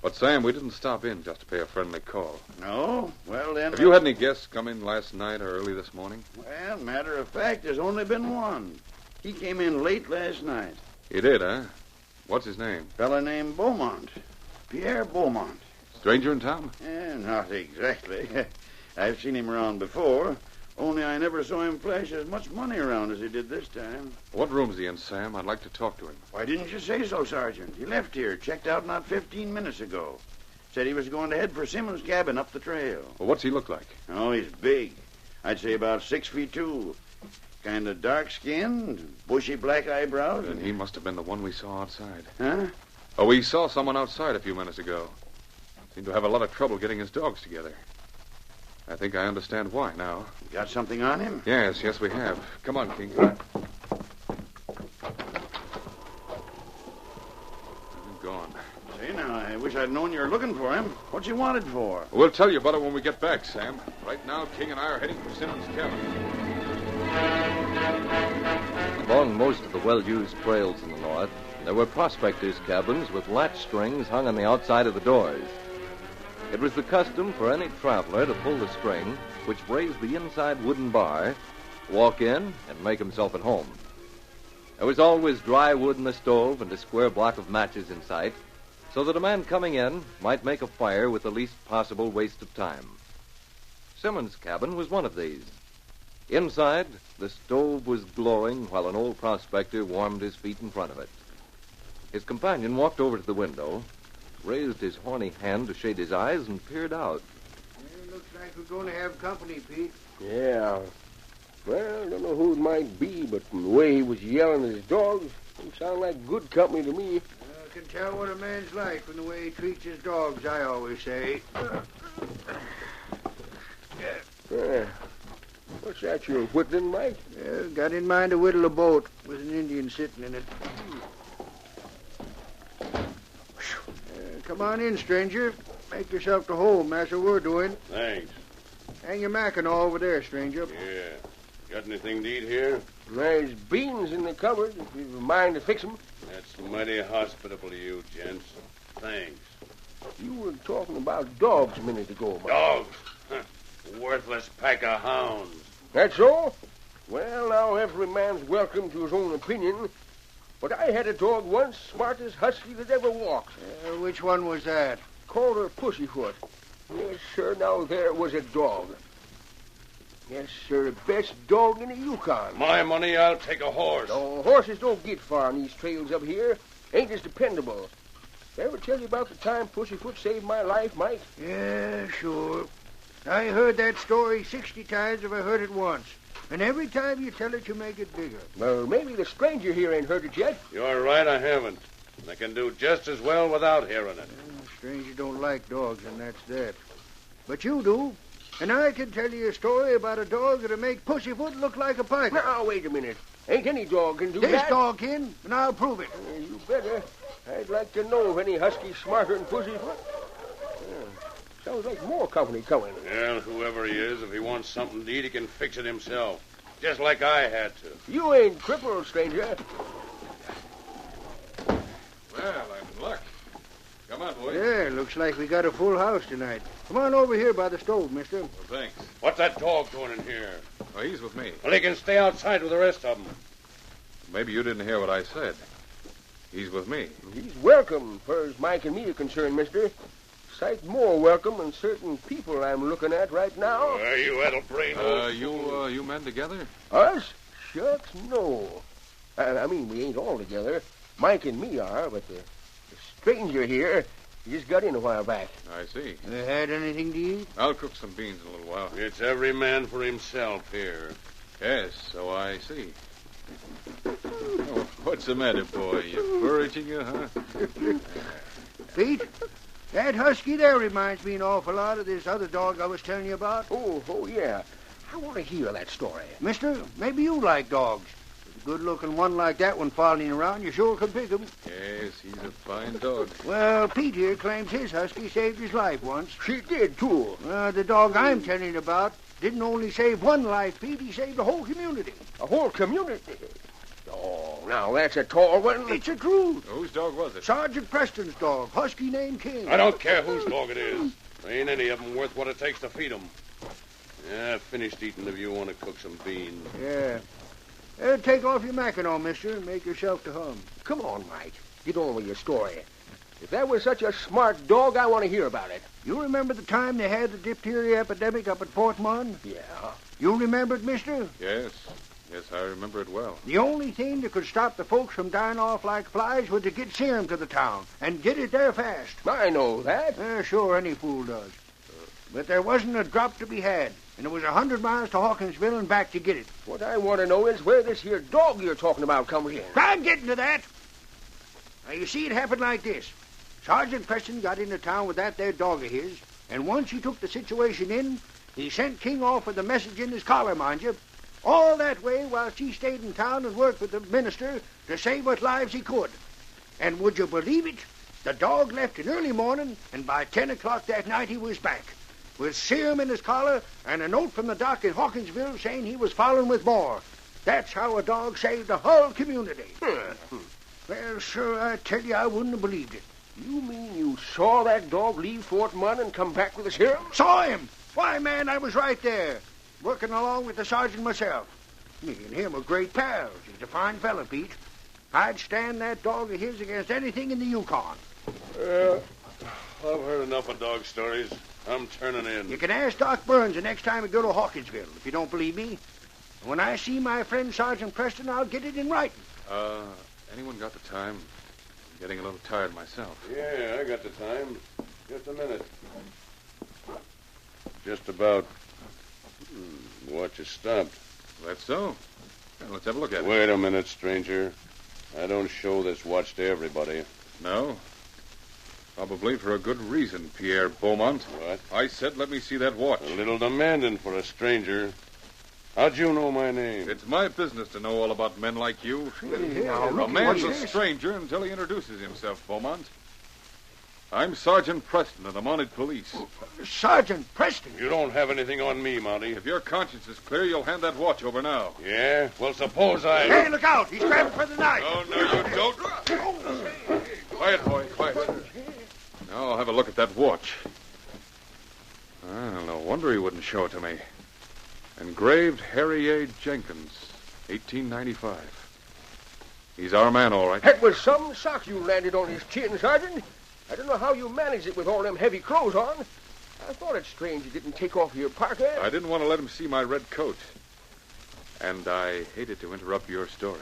[SPEAKER 7] But, Sam, we didn't stop in just to pay a friendly call.
[SPEAKER 12] No? Well, then...
[SPEAKER 7] Have you had any guests come in last night or early this morning?
[SPEAKER 12] Well, matter of fact, there's only been one. He came in late last night.
[SPEAKER 7] He did, huh? What's his name?
[SPEAKER 12] Fella named Beaumont. Pierre Beaumont.
[SPEAKER 7] Stranger in town?
[SPEAKER 12] Not exactly. I've seen him around before, only I never saw him flash as much money around as he did this time.
[SPEAKER 7] What room's he in, Sam? I'd like to talk to him.
[SPEAKER 12] Why didn't you say so, Sergeant? He left here, checked out not 15 minutes ago. Said he was going to head for Simmons' cabin up the trail.
[SPEAKER 7] Well, what's he look like?
[SPEAKER 12] Oh, he's big. I'd say about 6'2". Kind of dark-skinned, bushy black eyebrows.
[SPEAKER 7] Then he must have been the one we saw outside.
[SPEAKER 12] Huh?
[SPEAKER 7] Oh, we saw someone outside a few minutes ago. Seemed to have a lot of trouble getting his dogs together. I think I understand why now.
[SPEAKER 12] You got something on him?
[SPEAKER 7] Yes, we have. Come on, King. Gone.
[SPEAKER 12] Say, now, I wish I'd known you were looking for him. What's he wanted for?
[SPEAKER 7] We'll tell you about it when we get back, Sam. Right now, King and I are heading for Simmons' cabin.
[SPEAKER 11] Along most of the well-used trails in the north, there were prospectors' cabins with latch strings hung on the outside of the doors. It was the custom for any traveler to pull the string, which raised the inside wooden bar, walk in, and make himself at home. There was always dry wood in the stove and a square block of matches in sight, so that a man coming in might make a fire with the least possible waste of time. Simmons' cabin was one of these. Inside, the stove was glowing while an old prospector warmed his feet in front of it. His companion walked over to the window, raised his horny hand to shade his eyes, and peered out.
[SPEAKER 10] It looks like we're going to have company, Pete.
[SPEAKER 13] Yeah. Well, I don't know who it might be, but from the way he was yelling at his dogs, it sounded like good company to me.
[SPEAKER 10] I can tell what a man's like from the way he treats his dogs, I always say.
[SPEAKER 13] What's that you're whittling, Mike?
[SPEAKER 10] Got in mind to whittle a boat with an Indian sitting in it. Come on in, stranger. Make yourself to home. That's what we're doing.
[SPEAKER 8] Thanks.
[SPEAKER 10] Hang your mackinaw over there, stranger.
[SPEAKER 8] Yeah. Got anything to eat here?
[SPEAKER 13] There's beans in the cupboard, if you've a mind to fix them.
[SPEAKER 8] That's mighty hospitable of you, gents. Thanks.
[SPEAKER 13] You were talking about dogs a minute ago, Mike.
[SPEAKER 8] Dogs? Huh. Worthless pack of hounds.
[SPEAKER 13] That's all? Well, now, every man's welcome to his own opinion. But I had a dog once, smartest husky that ever walked.
[SPEAKER 10] Which one was that?
[SPEAKER 13] Called her Pussyfoot. Yes, sir, now there was a dog. Yes, sir, the best dog in the Yukon.
[SPEAKER 8] My money, I'll take a horse.
[SPEAKER 13] No, horses don't get far on these trails up here. Ain't as dependable. Did I ever tell you about the time Pussyfoot saved my life, Mike?
[SPEAKER 10] Yeah, sure. I heard that story 60 times if I heard it once. And every time you tell it, you make it bigger.
[SPEAKER 13] Well, maybe the stranger here ain't heard it yet.
[SPEAKER 8] You're right, I haven't. I can do just as well without hearing it.
[SPEAKER 10] Stranger don't like dogs, and that's that. But you do. And I can tell you a story about a dog that'll make Pussyfoot look like a piker.
[SPEAKER 13] Now, wait a minute. Ain't any dog can do
[SPEAKER 10] this
[SPEAKER 13] that.
[SPEAKER 10] This dog can, and I'll prove it.
[SPEAKER 13] You better. I'd like to know if any husky's smarter than Pussyfoot. Sounds like more company coming.
[SPEAKER 8] Well, whoever he is, if he wants something to eat, he can fix it himself. Just like I had to.
[SPEAKER 13] You ain't crippled, stranger.
[SPEAKER 7] Well, I'm in luck. Come on, boy.
[SPEAKER 10] Yeah, looks like we got a full house tonight. Come on over here by the stove, mister.
[SPEAKER 7] Well, thanks.
[SPEAKER 8] What's that dog doing in here?
[SPEAKER 7] Oh, he's with me.
[SPEAKER 8] Well, he can stay outside with the rest of them.
[SPEAKER 7] Maybe you didn't hear what I said. He's with me.
[SPEAKER 13] He's welcome, far as Mike and me are concerned, mister. Sight more welcome than certain people I'm looking at right now.
[SPEAKER 8] Are you addle-brained?
[SPEAKER 7] You men together?
[SPEAKER 13] Us? Shucks, no. I mean, we ain't all together. Mike and me are, but the stranger here, he just got in a while back.
[SPEAKER 7] I see.
[SPEAKER 10] Had anything to eat?
[SPEAKER 7] I'll cook some beans in a little while.
[SPEAKER 8] It's every man for himself here.
[SPEAKER 7] Yes, so I see. Oh, what's the matter, boy? You foraging, huh?
[SPEAKER 10] Pete, that husky there reminds me an awful lot of this other dog I was telling you about.
[SPEAKER 13] Oh, yeah. I want to hear that story.
[SPEAKER 10] Mister, maybe you like dogs. With a good-looking one like that one following around, you sure can pick him.
[SPEAKER 7] Yes, he's a fine dog.
[SPEAKER 10] Well, Pete here claims his husky saved his life once.
[SPEAKER 13] She did, too.
[SPEAKER 10] The dog I'm telling you about didn't only save one life, Pete. He saved a whole community.
[SPEAKER 13] A whole community? Oh, now, that's a tall one.
[SPEAKER 10] It's the truth.
[SPEAKER 7] Whose dog was it?
[SPEAKER 10] Sergeant Preston's dog, husky named King.
[SPEAKER 8] I don't care whose dog it is. There ain't any of them worth what it takes to feed them. Yeah, finished eating if you want to cook some beans.
[SPEAKER 10] Yeah. Take off your mackinaw, mister, and make yourself to hum.
[SPEAKER 13] Come on, Mike. Get on with your story. If that was such a smart dog, I want to hear about it.
[SPEAKER 10] You remember the time they had the diphtheria epidemic up at Fort Munn?
[SPEAKER 13] Yeah.
[SPEAKER 10] You remember it, mister?
[SPEAKER 7] Yes. Yes, I remember it well.
[SPEAKER 10] The only thing that could stop the folks from dying off like flies was to get serum to the town, and get it there fast.
[SPEAKER 13] I know that.
[SPEAKER 10] Sure, any fool does. But there wasn't a drop to be had, and it was 100 miles to Hawkinsville and back to get it.
[SPEAKER 13] What I want to know is where this here dog you're talking about comes in.
[SPEAKER 10] I'm getting to that. Now, you see, it happened like this. Sergeant Preston got into town with that there dog of his, and once he took the situation in, he sent King off with a message in his collar, mind you. All that way while he stayed in town and worked with the minister to save what lives he could. And would you believe it? The dog left in early morning, and by 10 o'clock that night he was back, with serum in his collar and a note from the doc in Hawkinsville saying he was following with more. That's how a dog saved the whole community. Well, sir, I tell you, I wouldn't have believed it.
[SPEAKER 13] You mean you saw that dog leave Fort Munn and come back with the serum?
[SPEAKER 10] Saw him! Why, man, I was right there, working along with the sergeant myself. Me and him were great pals. He's a fine fella, Pete. I'd stand that dog of his against anything in the Yukon.
[SPEAKER 8] I've heard enough of dog stories. I'm turning in.
[SPEAKER 10] You can ask Doc Burns the next time we go to Hawkinsville, if you don't believe me. When I see my friend Sergeant Preston, I'll get it in writing.
[SPEAKER 7] Anyone got the time? I'm getting a little tired myself.
[SPEAKER 8] Yeah, I got the time. Just a minute. Just about. Watch you stopped.
[SPEAKER 7] That's so. Well, let's have a look at it.
[SPEAKER 8] Wait a minute, stranger. I don't show this watch to everybody.
[SPEAKER 7] No? Probably for a good reason, Pierre Beaumont.
[SPEAKER 8] What?
[SPEAKER 7] I said let me see that watch.
[SPEAKER 8] A little demanding for a stranger. How'd you know my name?
[SPEAKER 7] It's my business to know all about men like you.
[SPEAKER 10] Now,
[SPEAKER 7] A man's a stranger until he introduces himself, Beaumont. I'm Sergeant Preston of the Mounted Police.
[SPEAKER 10] Sergeant Preston?
[SPEAKER 8] You don't have anything on me, Monty.
[SPEAKER 7] If your conscience is clear, you'll hand that watch over now.
[SPEAKER 8] Yeah? Well, suppose I...
[SPEAKER 10] Hey, look out! He's grabbing for the knife!
[SPEAKER 7] Oh, no, you don't. Quiet, boy, quiet. Now I'll have a look at that watch. Well, no wonder he wouldn't show it to me. Engraved Harry A. Jenkins, 1895. He's our man, all right.
[SPEAKER 13] That was some sock you landed on his chin, Sergeant. I don't know how you managed it with all them heavy clothes on. I thought it strange you didn't take off your parka.
[SPEAKER 7] I didn't want to let him see my red coat. And I hated to interrupt your story.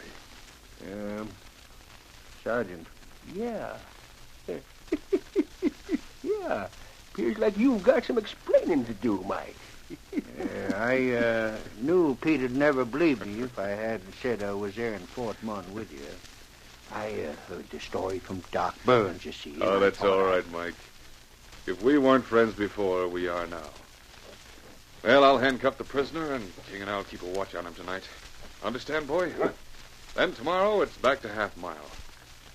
[SPEAKER 10] Sergeant.
[SPEAKER 13] Yeah. Yeah. Appears like you've got some explaining to do, Mike.
[SPEAKER 10] I knew Pete'd never believe me if I hadn't said I was there in Fort Munn with you. I heard the story from Doc Burns, you see.
[SPEAKER 7] Oh, that's all right, Mike. If we weren't friends before, we are now. Well, I'll handcuff the prisoner, and King and I'll keep a watch on him tonight. Understand, boy? Then tomorrow, it's back to Half Mile.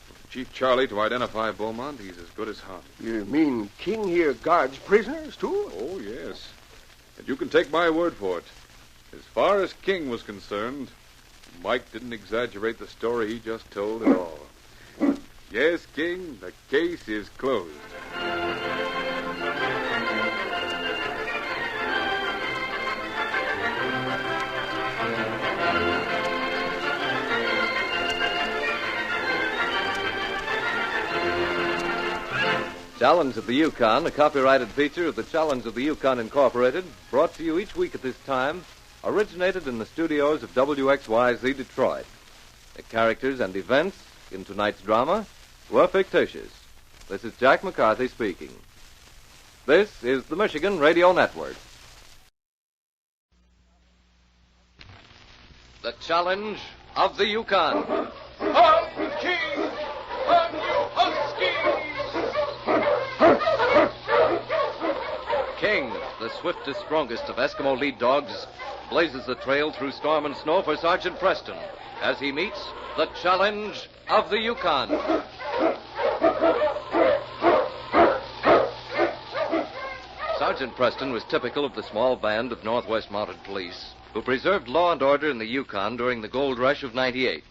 [SPEAKER 7] With Chief Charlie to identify Beaumont, he's as good as hung.
[SPEAKER 13] You mean King here guards prisoners, too?
[SPEAKER 7] Oh, yes. And you can take my word for it. As far as King was concerned, Mike didn't exaggerate the story he just told at all. Yes, King, the case is closed.
[SPEAKER 11] Challenge of the Yukon, a copyrighted feature of the Challenge of the Yukon Incorporated, brought to you each week at this time, originated in the studios of WXYZ Detroit. The characters and events in tonight's drama were fictitious. This is Jack McCarthy speaking. This is the Michigan Radio Network. The Challenge of the Yukon.
[SPEAKER 14] On, King! On, you Huskies!
[SPEAKER 11] King, the swiftest, strongest of Eskimo lead dogs, blazes the trail through storm and snow for Sergeant Preston as he meets the Challenge of the Yukon. Sergeant Preston was typical of the small band of Northwest Mounted Police who preserved law and order in the Yukon during the gold rush of '98.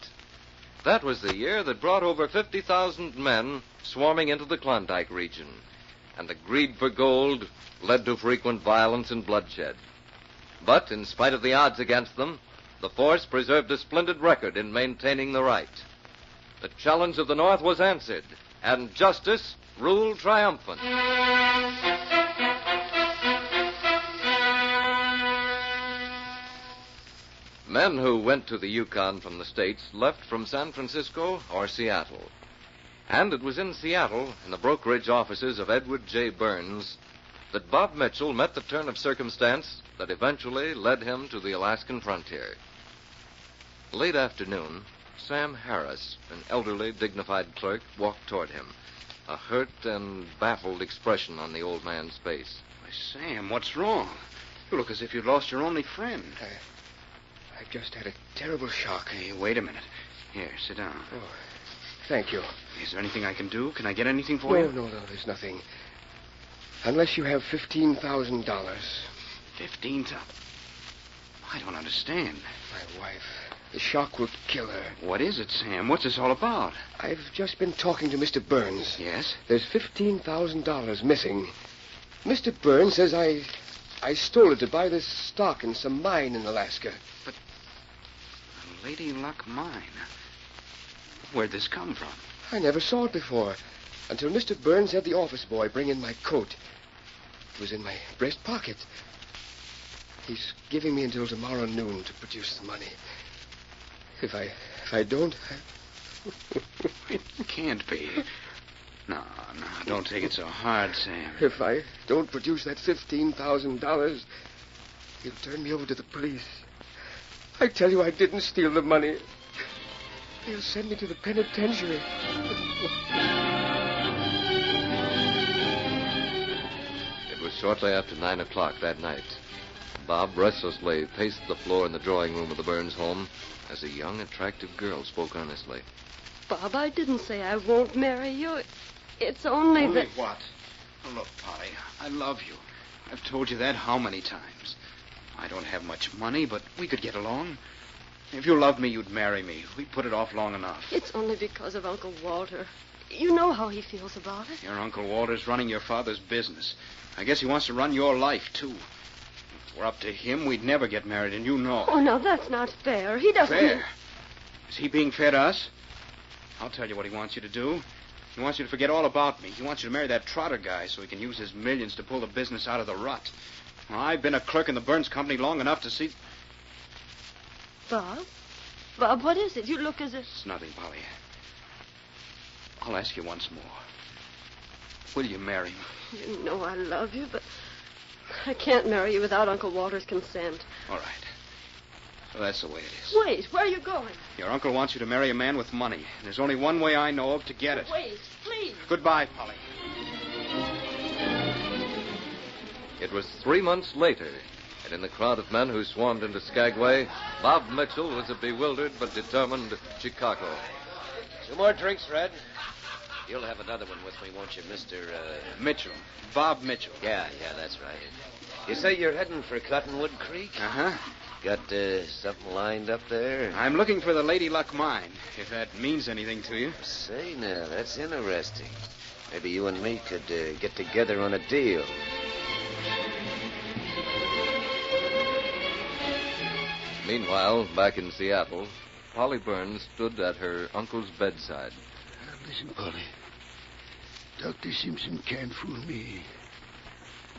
[SPEAKER 11] That was the year that brought over 50,000 men swarming into the Klondike region, and the greed for gold led to frequent violence and bloodshed. But in spite of the odds against them, the force preserved a splendid record in maintaining the right. The challenge of the North was answered, and justice ruled triumphant. Men who went to the Yukon from the States left from San Francisco or Seattle. And it was in Seattle, in the brokerage offices of Edward J. Burns, that Bob Mitchell met the turn of circumstance that eventually led him to the Alaskan frontier. Late afternoon, Sam Harris, an elderly, dignified clerk, walked toward him, a hurt and baffled expression on the old man's face.
[SPEAKER 10] Why, Sam, what's wrong? You look as if you'd lost your only friend.
[SPEAKER 13] I've just had a terrible shock.
[SPEAKER 10] Hey, wait a minute. Here, sit down.
[SPEAKER 13] Oh, thank you.
[SPEAKER 10] Is there anything I can do? Can I get anything for you?
[SPEAKER 13] No, there's nothing. Unless you have $15,000.
[SPEAKER 10] 15,000? I don't understand.
[SPEAKER 13] My wife. The shock will kill her.
[SPEAKER 10] What is it, Sam? What's this all about?
[SPEAKER 13] I've just been talking to Mr. Burns.
[SPEAKER 10] Yes?
[SPEAKER 13] There's $15,000 missing. Mr. Burns says I stole it to buy this stock in some mine in Alaska.
[SPEAKER 10] But Lady Luck mine? Where'd this come from?
[SPEAKER 13] I never saw it before, until Mr. Burns had the office boy bring in my coat. It was in my breast pocket. He's giving me until tomorrow noon to produce the money. If I don't...
[SPEAKER 10] It can't be. No, don't take it so hard, Sam.
[SPEAKER 13] If I don't produce that $15,000, he'll turn me over to the police. I tell you I didn't steal the money. They'll send me to the penitentiary.
[SPEAKER 11] It was shortly after 9 o'clock that night. Bob restlessly paced the floor in the drawing room of the Burns home as a young, attractive girl spoke earnestly.
[SPEAKER 15] Bob, I didn't say I won't marry you. It's only that...
[SPEAKER 10] what? Oh, look, Polly, I love you. I've told you that how many times? I don't have much money, but we could get along. If you loved me, you'd marry me. We'd put it off long enough.
[SPEAKER 15] It's only because of Uncle Walter. You know how he feels about it.
[SPEAKER 10] Your Uncle Walter's running your father's business. I guess he wants to run your life, too. If we're up to him, we'd never get married, and you know.
[SPEAKER 15] Oh, no, that's not fair. He doesn't...
[SPEAKER 10] Fair? Is he being fair to us? I'll tell you what he wants you to do. He wants you to forget all about me. He wants you to marry that Trotter guy so he can use his millions to pull the business out of the rut. Well, I've been a clerk in the Burns Company long enough to see...
[SPEAKER 15] Bob? Bob, what is it? You look as if...
[SPEAKER 10] It's nothing, Polly. I'll ask you once more. Will you marry me?
[SPEAKER 15] You know I love you, but I can't marry you without Uncle Walter's consent.
[SPEAKER 10] All right. So that's the way it is.
[SPEAKER 15] Wait, where are you going?
[SPEAKER 10] Your uncle wants you to marry a man with money. And there's only one way I know of to get it.
[SPEAKER 15] Wait, please.
[SPEAKER 10] Goodbye, Polly.
[SPEAKER 11] It was 3 months later, and in the crowd of men who swarmed into Skagway, Bob Mitchell was a bewildered but determined Chicago.
[SPEAKER 16] 2 more drinks, Red. You'll have another one with me, won't you, Mr.
[SPEAKER 10] Mitchell. Bob Mitchell.
[SPEAKER 16] Yeah, that's right. You say you're heading for Cottonwood Creek?
[SPEAKER 10] Uh-huh.
[SPEAKER 16] Got something lined up there?
[SPEAKER 10] I'm looking for the Lady Luck mine, if that means anything to you.
[SPEAKER 16] Say, now, that's interesting. Maybe you and me could get together on a deal.
[SPEAKER 11] Meanwhile, back in Seattle, Polly Burns stood at her uncle's bedside.
[SPEAKER 3] Listen, Polly. Dr. Simpson can't fool me.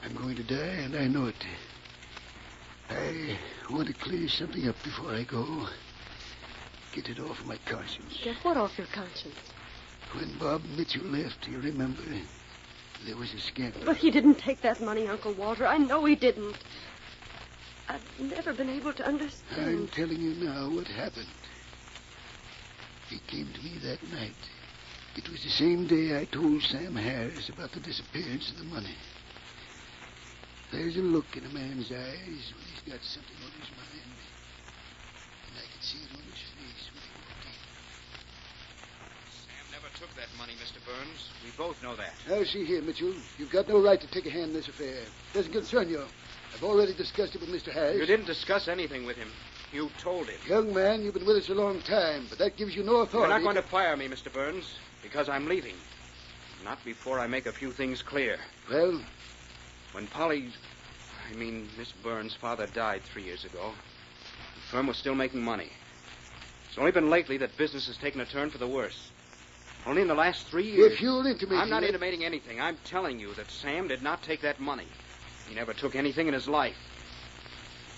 [SPEAKER 3] I'm going to die, and I know it. I want to clear something up before I go. Get it off my conscience.
[SPEAKER 15] Get what off your conscience?
[SPEAKER 3] When Bob Mitchell left, you remember, there was a scandal.
[SPEAKER 15] But he didn't take that money, Uncle Walter. I know he didn't. I've never been able to understand.
[SPEAKER 3] I'm telling you now what happened. He came to me that night. It was the same day I told Sam Harris about the disappearance of the money. There's a look in a man's eyes when he's got something on his mind. And I could see it on his face when he walked in.
[SPEAKER 10] Sam never took that money, Mr. Burns. We both know that.
[SPEAKER 3] Now, see here, Mitchell. You've got no right to take a hand in this affair. It doesn't concern you. I've already discussed it with Mr. Harris.
[SPEAKER 10] You didn't discuss anything with him. You told him.
[SPEAKER 3] Young man, you've been with us a long time, but that gives you no authority.
[SPEAKER 10] You're not going to fire me, Mr. Burns, because I'm leaving. Not before I make a few things clear.
[SPEAKER 3] Well?
[SPEAKER 10] When Miss Burns' father died 3 years ago, the firm was still making money. It's only been lately that business has taken a turn for the worse. Only in the last 3 years...
[SPEAKER 3] If you're intimating...
[SPEAKER 10] I'm not intimating anything. I'm telling you that Sam did not take that money. He never took anything in his life.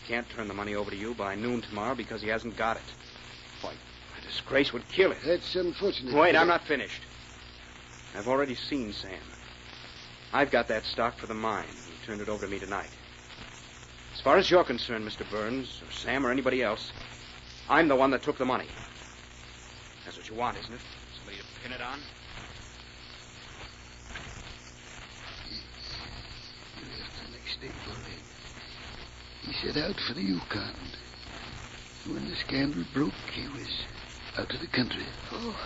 [SPEAKER 10] He can't turn the money over to you by noon tomorrow because he hasn't got it. Why, a disgrace would kill it.
[SPEAKER 3] That's unfortunate.
[SPEAKER 10] Wait, I'm not finished. I've already seen Sam. I've got that stock for the mine. He turned it over to me tonight. As far as you're concerned, Mr. Burns, or Sam, or anybody else, I'm the one that took the money. That's what you want, isn't it? Somebody to pin it on?
[SPEAKER 3] He left the next day for it. He set out for the Yukon. When the scandal broke, he was out of the country.
[SPEAKER 15] Oh.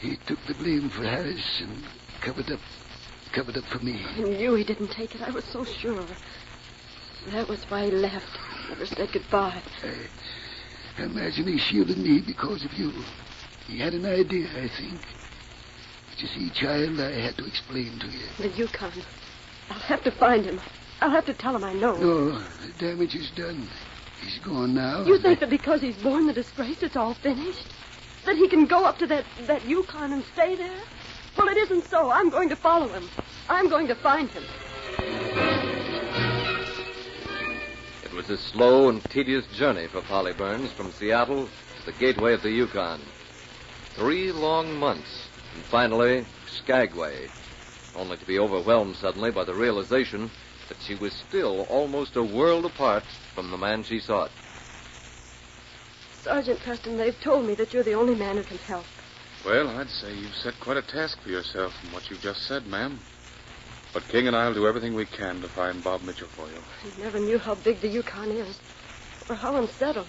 [SPEAKER 3] He took the blame for Harris and covered up for me.
[SPEAKER 15] I knew he didn't take it. I was so sure. That was why he left. Never said goodbye.
[SPEAKER 3] I imagine he shielded me because of you. He had an idea, I think. But you see, child, I had to explain to you.
[SPEAKER 15] The Yukon. I'll have to find him. I'll have to tell him I know.
[SPEAKER 3] No, the damage is done. He's gone now.
[SPEAKER 15] You think that because he's borne the disgrace, it's all finished? That he can go up to that Yukon and stay there? Well, it isn't so. I'm going to follow him. I'm going to find him.
[SPEAKER 11] It was a slow and tedious journey for Polly Burns from Seattle to the gateway of the Yukon. 3 long months, and finally, Skagway, only to be overwhelmed suddenly by the realization that she was still almost a world apart from the man she sought.
[SPEAKER 15] Sergeant Preston, they've told me that you're the only man who can help.
[SPEAKER 7] Well, I'd say you've set quite a task for yourself from what you've just said, ma'am. But King and I'll do everything we can to find Bob Mitchell for you.
[SPEAKER 15] I never knew how big the Yukon is, or how unsettled.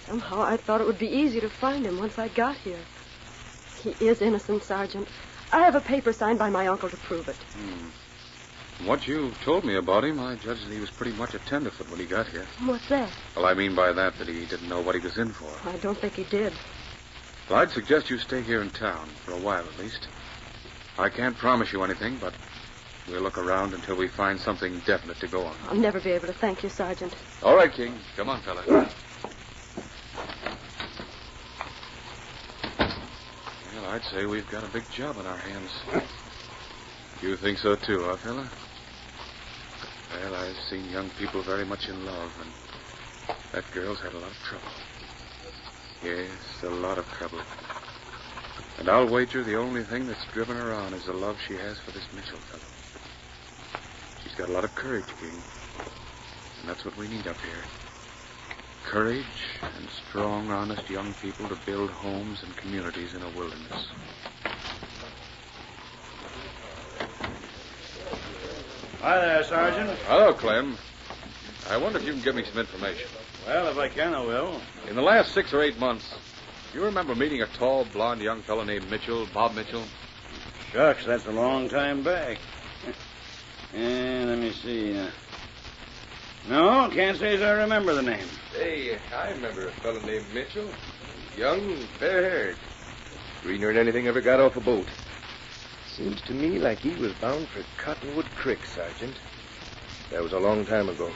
[SPEAKER 15] Somehow I thought it would be easy to find him once I got here. He is innocent, Sergeant. I have a paper signed by my uncle to prove it.
[SPEAKER 7] From what you told me about him, I judged that he was pretty much a tenderfoot when he got here.
[SPEAKER 15] What's that?
[SPEAKER 7] Well, I mean by that he didn't know what he was in for.
[SPEAKER 15] I don't think he did.
[SPEAKER 7] Well, I'd suggest you stay here in town, for a while at least. I can't promise you anything, but we'll look around until we find something definite to go on.
[SPEAKER 15] I'll never be able to thank you, Sergeant.
[SPEAKER 7] All right, King. Come on, fella. Well, I'd say we've got a big job on our hands. You think so, too, huh, fella? Well, I've seen young people very much in love, and that girl's had a lot of trouble. Yes, a lot of trouble. And I'll wager the only thing that's driven her on is the love she has for this Mitchell fellow. She's got a lot of courage, King. And that's what we need up here. Courage and strong, honest young people to build homes and communities in a wilderness.
[SPEAKER 12] Hi there, Sergeant.
[SPEAKER 7] Hello, Clem. I wonder if you can give me some information.
[SPEAKER 12] Well, if I can, I will.
[SPEAKER 7] In the last 6 or 8 months, do you remember meeting a tall, blonde young fellow named Mitchell, Bob Mitchell?
[SPEAKER 12] Shucks, that's a long time back. And let me see. No, can't say as I remember the name.
[SPEAKER 17] Hey, I remember a fellow named Mitchell. Young, fair-haired. Greener than anything ever got off a boat. Seems to me like he was bound for Cottonwood Creek, Sergeant. That was a long time ago.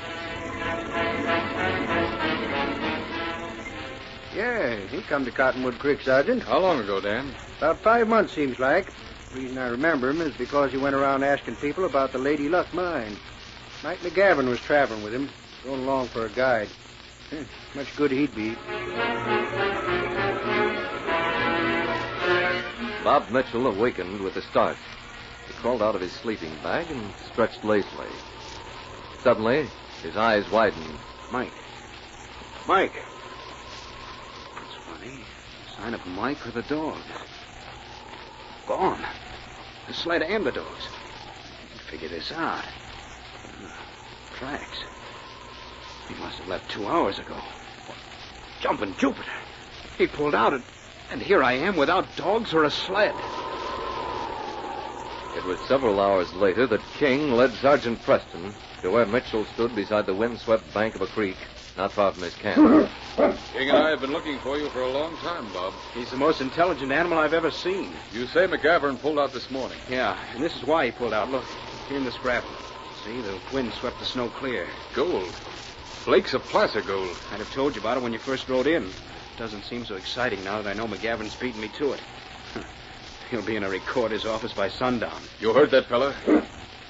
[SPEAKER 10] Yeah, he come to Cottonwood Creek, Sergeant.
[SPEAKER 7] How long ago, Dan?
[SPEAKER 10] About 5 months, seems like. The reason I remember him is because he went around asking people about the Lady Luck mine. Mike McGavin was traveling with him, going along for a guide. Much good he'd be.
[SPEAKER 11] Bob Mitchell awakened with a start. He crawled out of his sleeping bag and stretched lazily. Suddenly, his eyes widened.
[SPEAKER 10] Mike. Mike. That's funny. Sign of Mike or the dogs. Gone. The sled and the dogs. I can figure this out. Tracks. He must have left 2 hours ago. Jumping Jupiter. He pulled out and here I am without dogs or a sled.
[SPEAKER 11] It was several hours later that King led Sergeant Preston to where Mitchell stood beside the windswept bank of a creek not far from his camp.
[SPEAKER 7] King and I have been looking for you for a long time, Bob.
[SPEAKER 12] He's the most intelligent animal I've ever seen.
[SPEAKER 7] You say McGavern pulled out this morning.
[SPEAKER 12] Yeah, and this is why he pulled out. Look, here in this gravel. See, the wind swept the snow clear.
[SPEAKER 7] Gold. Flakes of placer gold.
[SPEAKER 12] I'd have told you about it when you first rode in. It doesn't seem so exciting now that I know McGavern's beaten me to it. He'll be in a recorder's office by sundown.
[SPEAKER 7] You heard that, fella?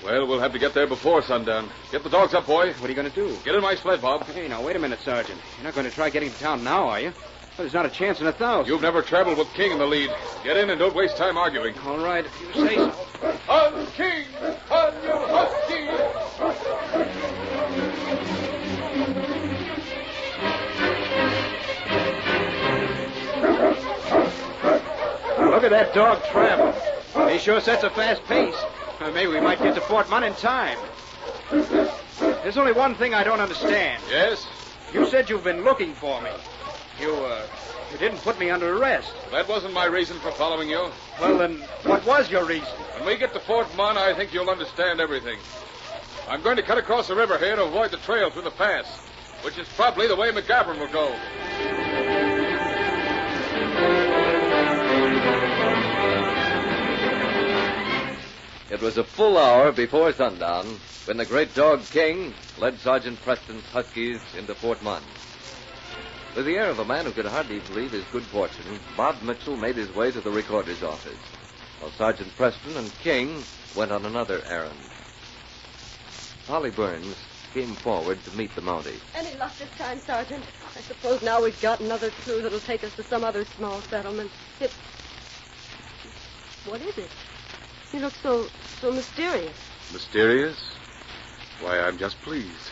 [SPEAKER 7] Well, we'll have to get there before sundown. Get the dogs up, boy.
[SPEAKER 12] What are you going to do?
[SPEAKER 7] Get in my sled, Bob.
[SPEAKER 12] Hey, now, wait a minute, Sergeant. You're not going to try getting to town now, are you? Well, there's not a chance in 1,000.
[SPEAKER 7] You've never traveled with King in the lead. Get in and don't waste time arguing.
[SPEAKER 12] All right, if you say so.
[SPEAKER 14] On King! On you husky!
[SPEAKER 12] Look at that dog travel. He sure sets a fast pace. Maybe we might get to Fort Munn in time. There's only one thing I don't understand.
[SPEAKER 7] Yes?
[SPEAKER 12] You said you've been looking for me. You didn't put me under arrest.
[SPEAKER 7] That wasn't my reason for following you.
[SPEAKER 12] Well, then, what was your reason?
[SPEAKER 7] When we get to Fort Munn, I think you'll understand everything. I'm going to cut across the river here to avoid the trail through the pass, which is probably the way McGavern will go.
[SPEAKER 11] It was a full hour before sundown when the great dog King led Sergeant Preston's Huskies into Fort Munn. With the air of a man who could hardly believe his good fortune, Bob Mitchell made his way to the recorder's office, while Sergeant Preston and King went on another errand. Polly Burns came forward to meet the Mountie.
[SPEAKER 15] Any luck this time, Sergeant? I suppose now we've got another clue that'll take us to some other small settlement. What is it? You look so mysterious.
[SPEAKER 7] Mysterious? Why, I'm just pleased.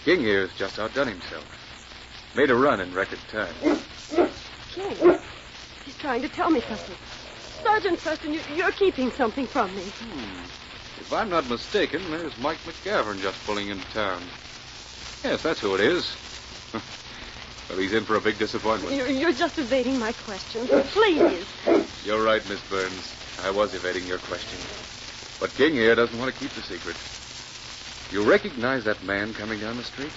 [SPEAKER 7] King here's just outdone himself. Made a run in record time.
[SPEAKER 15] King, he's trying to tell me something. Sergeant Preston, you're keeping something from me.
[SPEAKER 7] If I'm not mistaken, there's Mike McGavern just pulling into town. Yes, that's who it is. Well, he's in for a big disappointment.
[SPEAKER 15] You're just evading my questions. Please.
[SPEAKER 7] You're right, Miss Burns. I was evading your question. But King here doesn't want to keep the secret. You recognize that man coming down the street?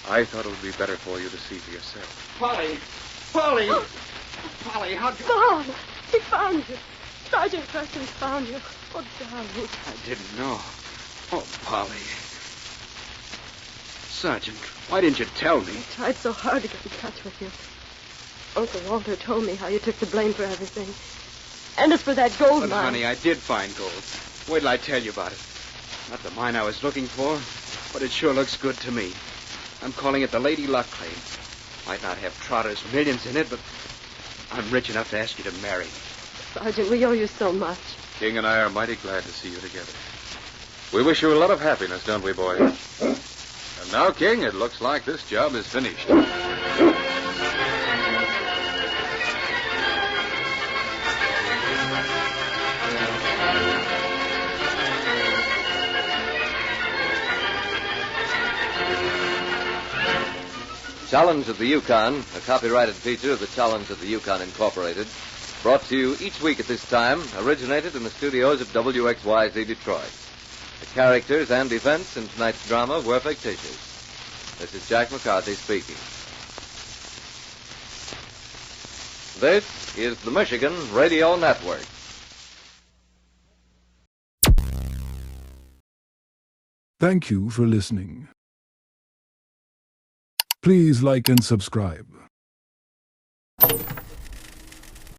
[SPEAKER 7] I thought it would be better for you to see for yourself.
[SPEAKER 12] Polly! Polly! Polly, how'd you...
[SPEAKER 15] Bob! He found you. Sergeant Preston's found you. Oh, darling.
[SPEAKER 12] I didn't know. Oh, Polly. Sergeant, why didn't you tell me?
[SPEAKER 15] I tried so hard to get in touch with you. Uncle Walter told me how you took the blame for everything. And as for that gold
[SPEAKER 12] But,
[SPEAKER 15] mine...
[SPEAKER 12] honey, I did find gold. Wait till I tell you about it. Not the mine I was looking for, but it sure looks good to me. I'm calling it the Lady Luck claim. Might not have Trotter's millions in it, but I'm rich enough to ask you to marry me.
[SPEAKER 15] Sergeant, we owe you so much.
[SPEAKER 7] King and I are mighty glad to see you together. We wish you a lot of happiness, don't we, boy? And now, King, it looks like this job is finished.
[SPEAKER 11] Challenge of the Yukon, a copyrighted feature of the Challenge of the Yukon Incorporated, brought to you each week at this time, originated in the studios of WXYZ Detroit. The characters and events in tonight's drama were fictitious. This is Jack McCarthy speaking. This is the Michigan Radio Network.
[SPEAKER 18] Thank you for listening. Please like and subscribe.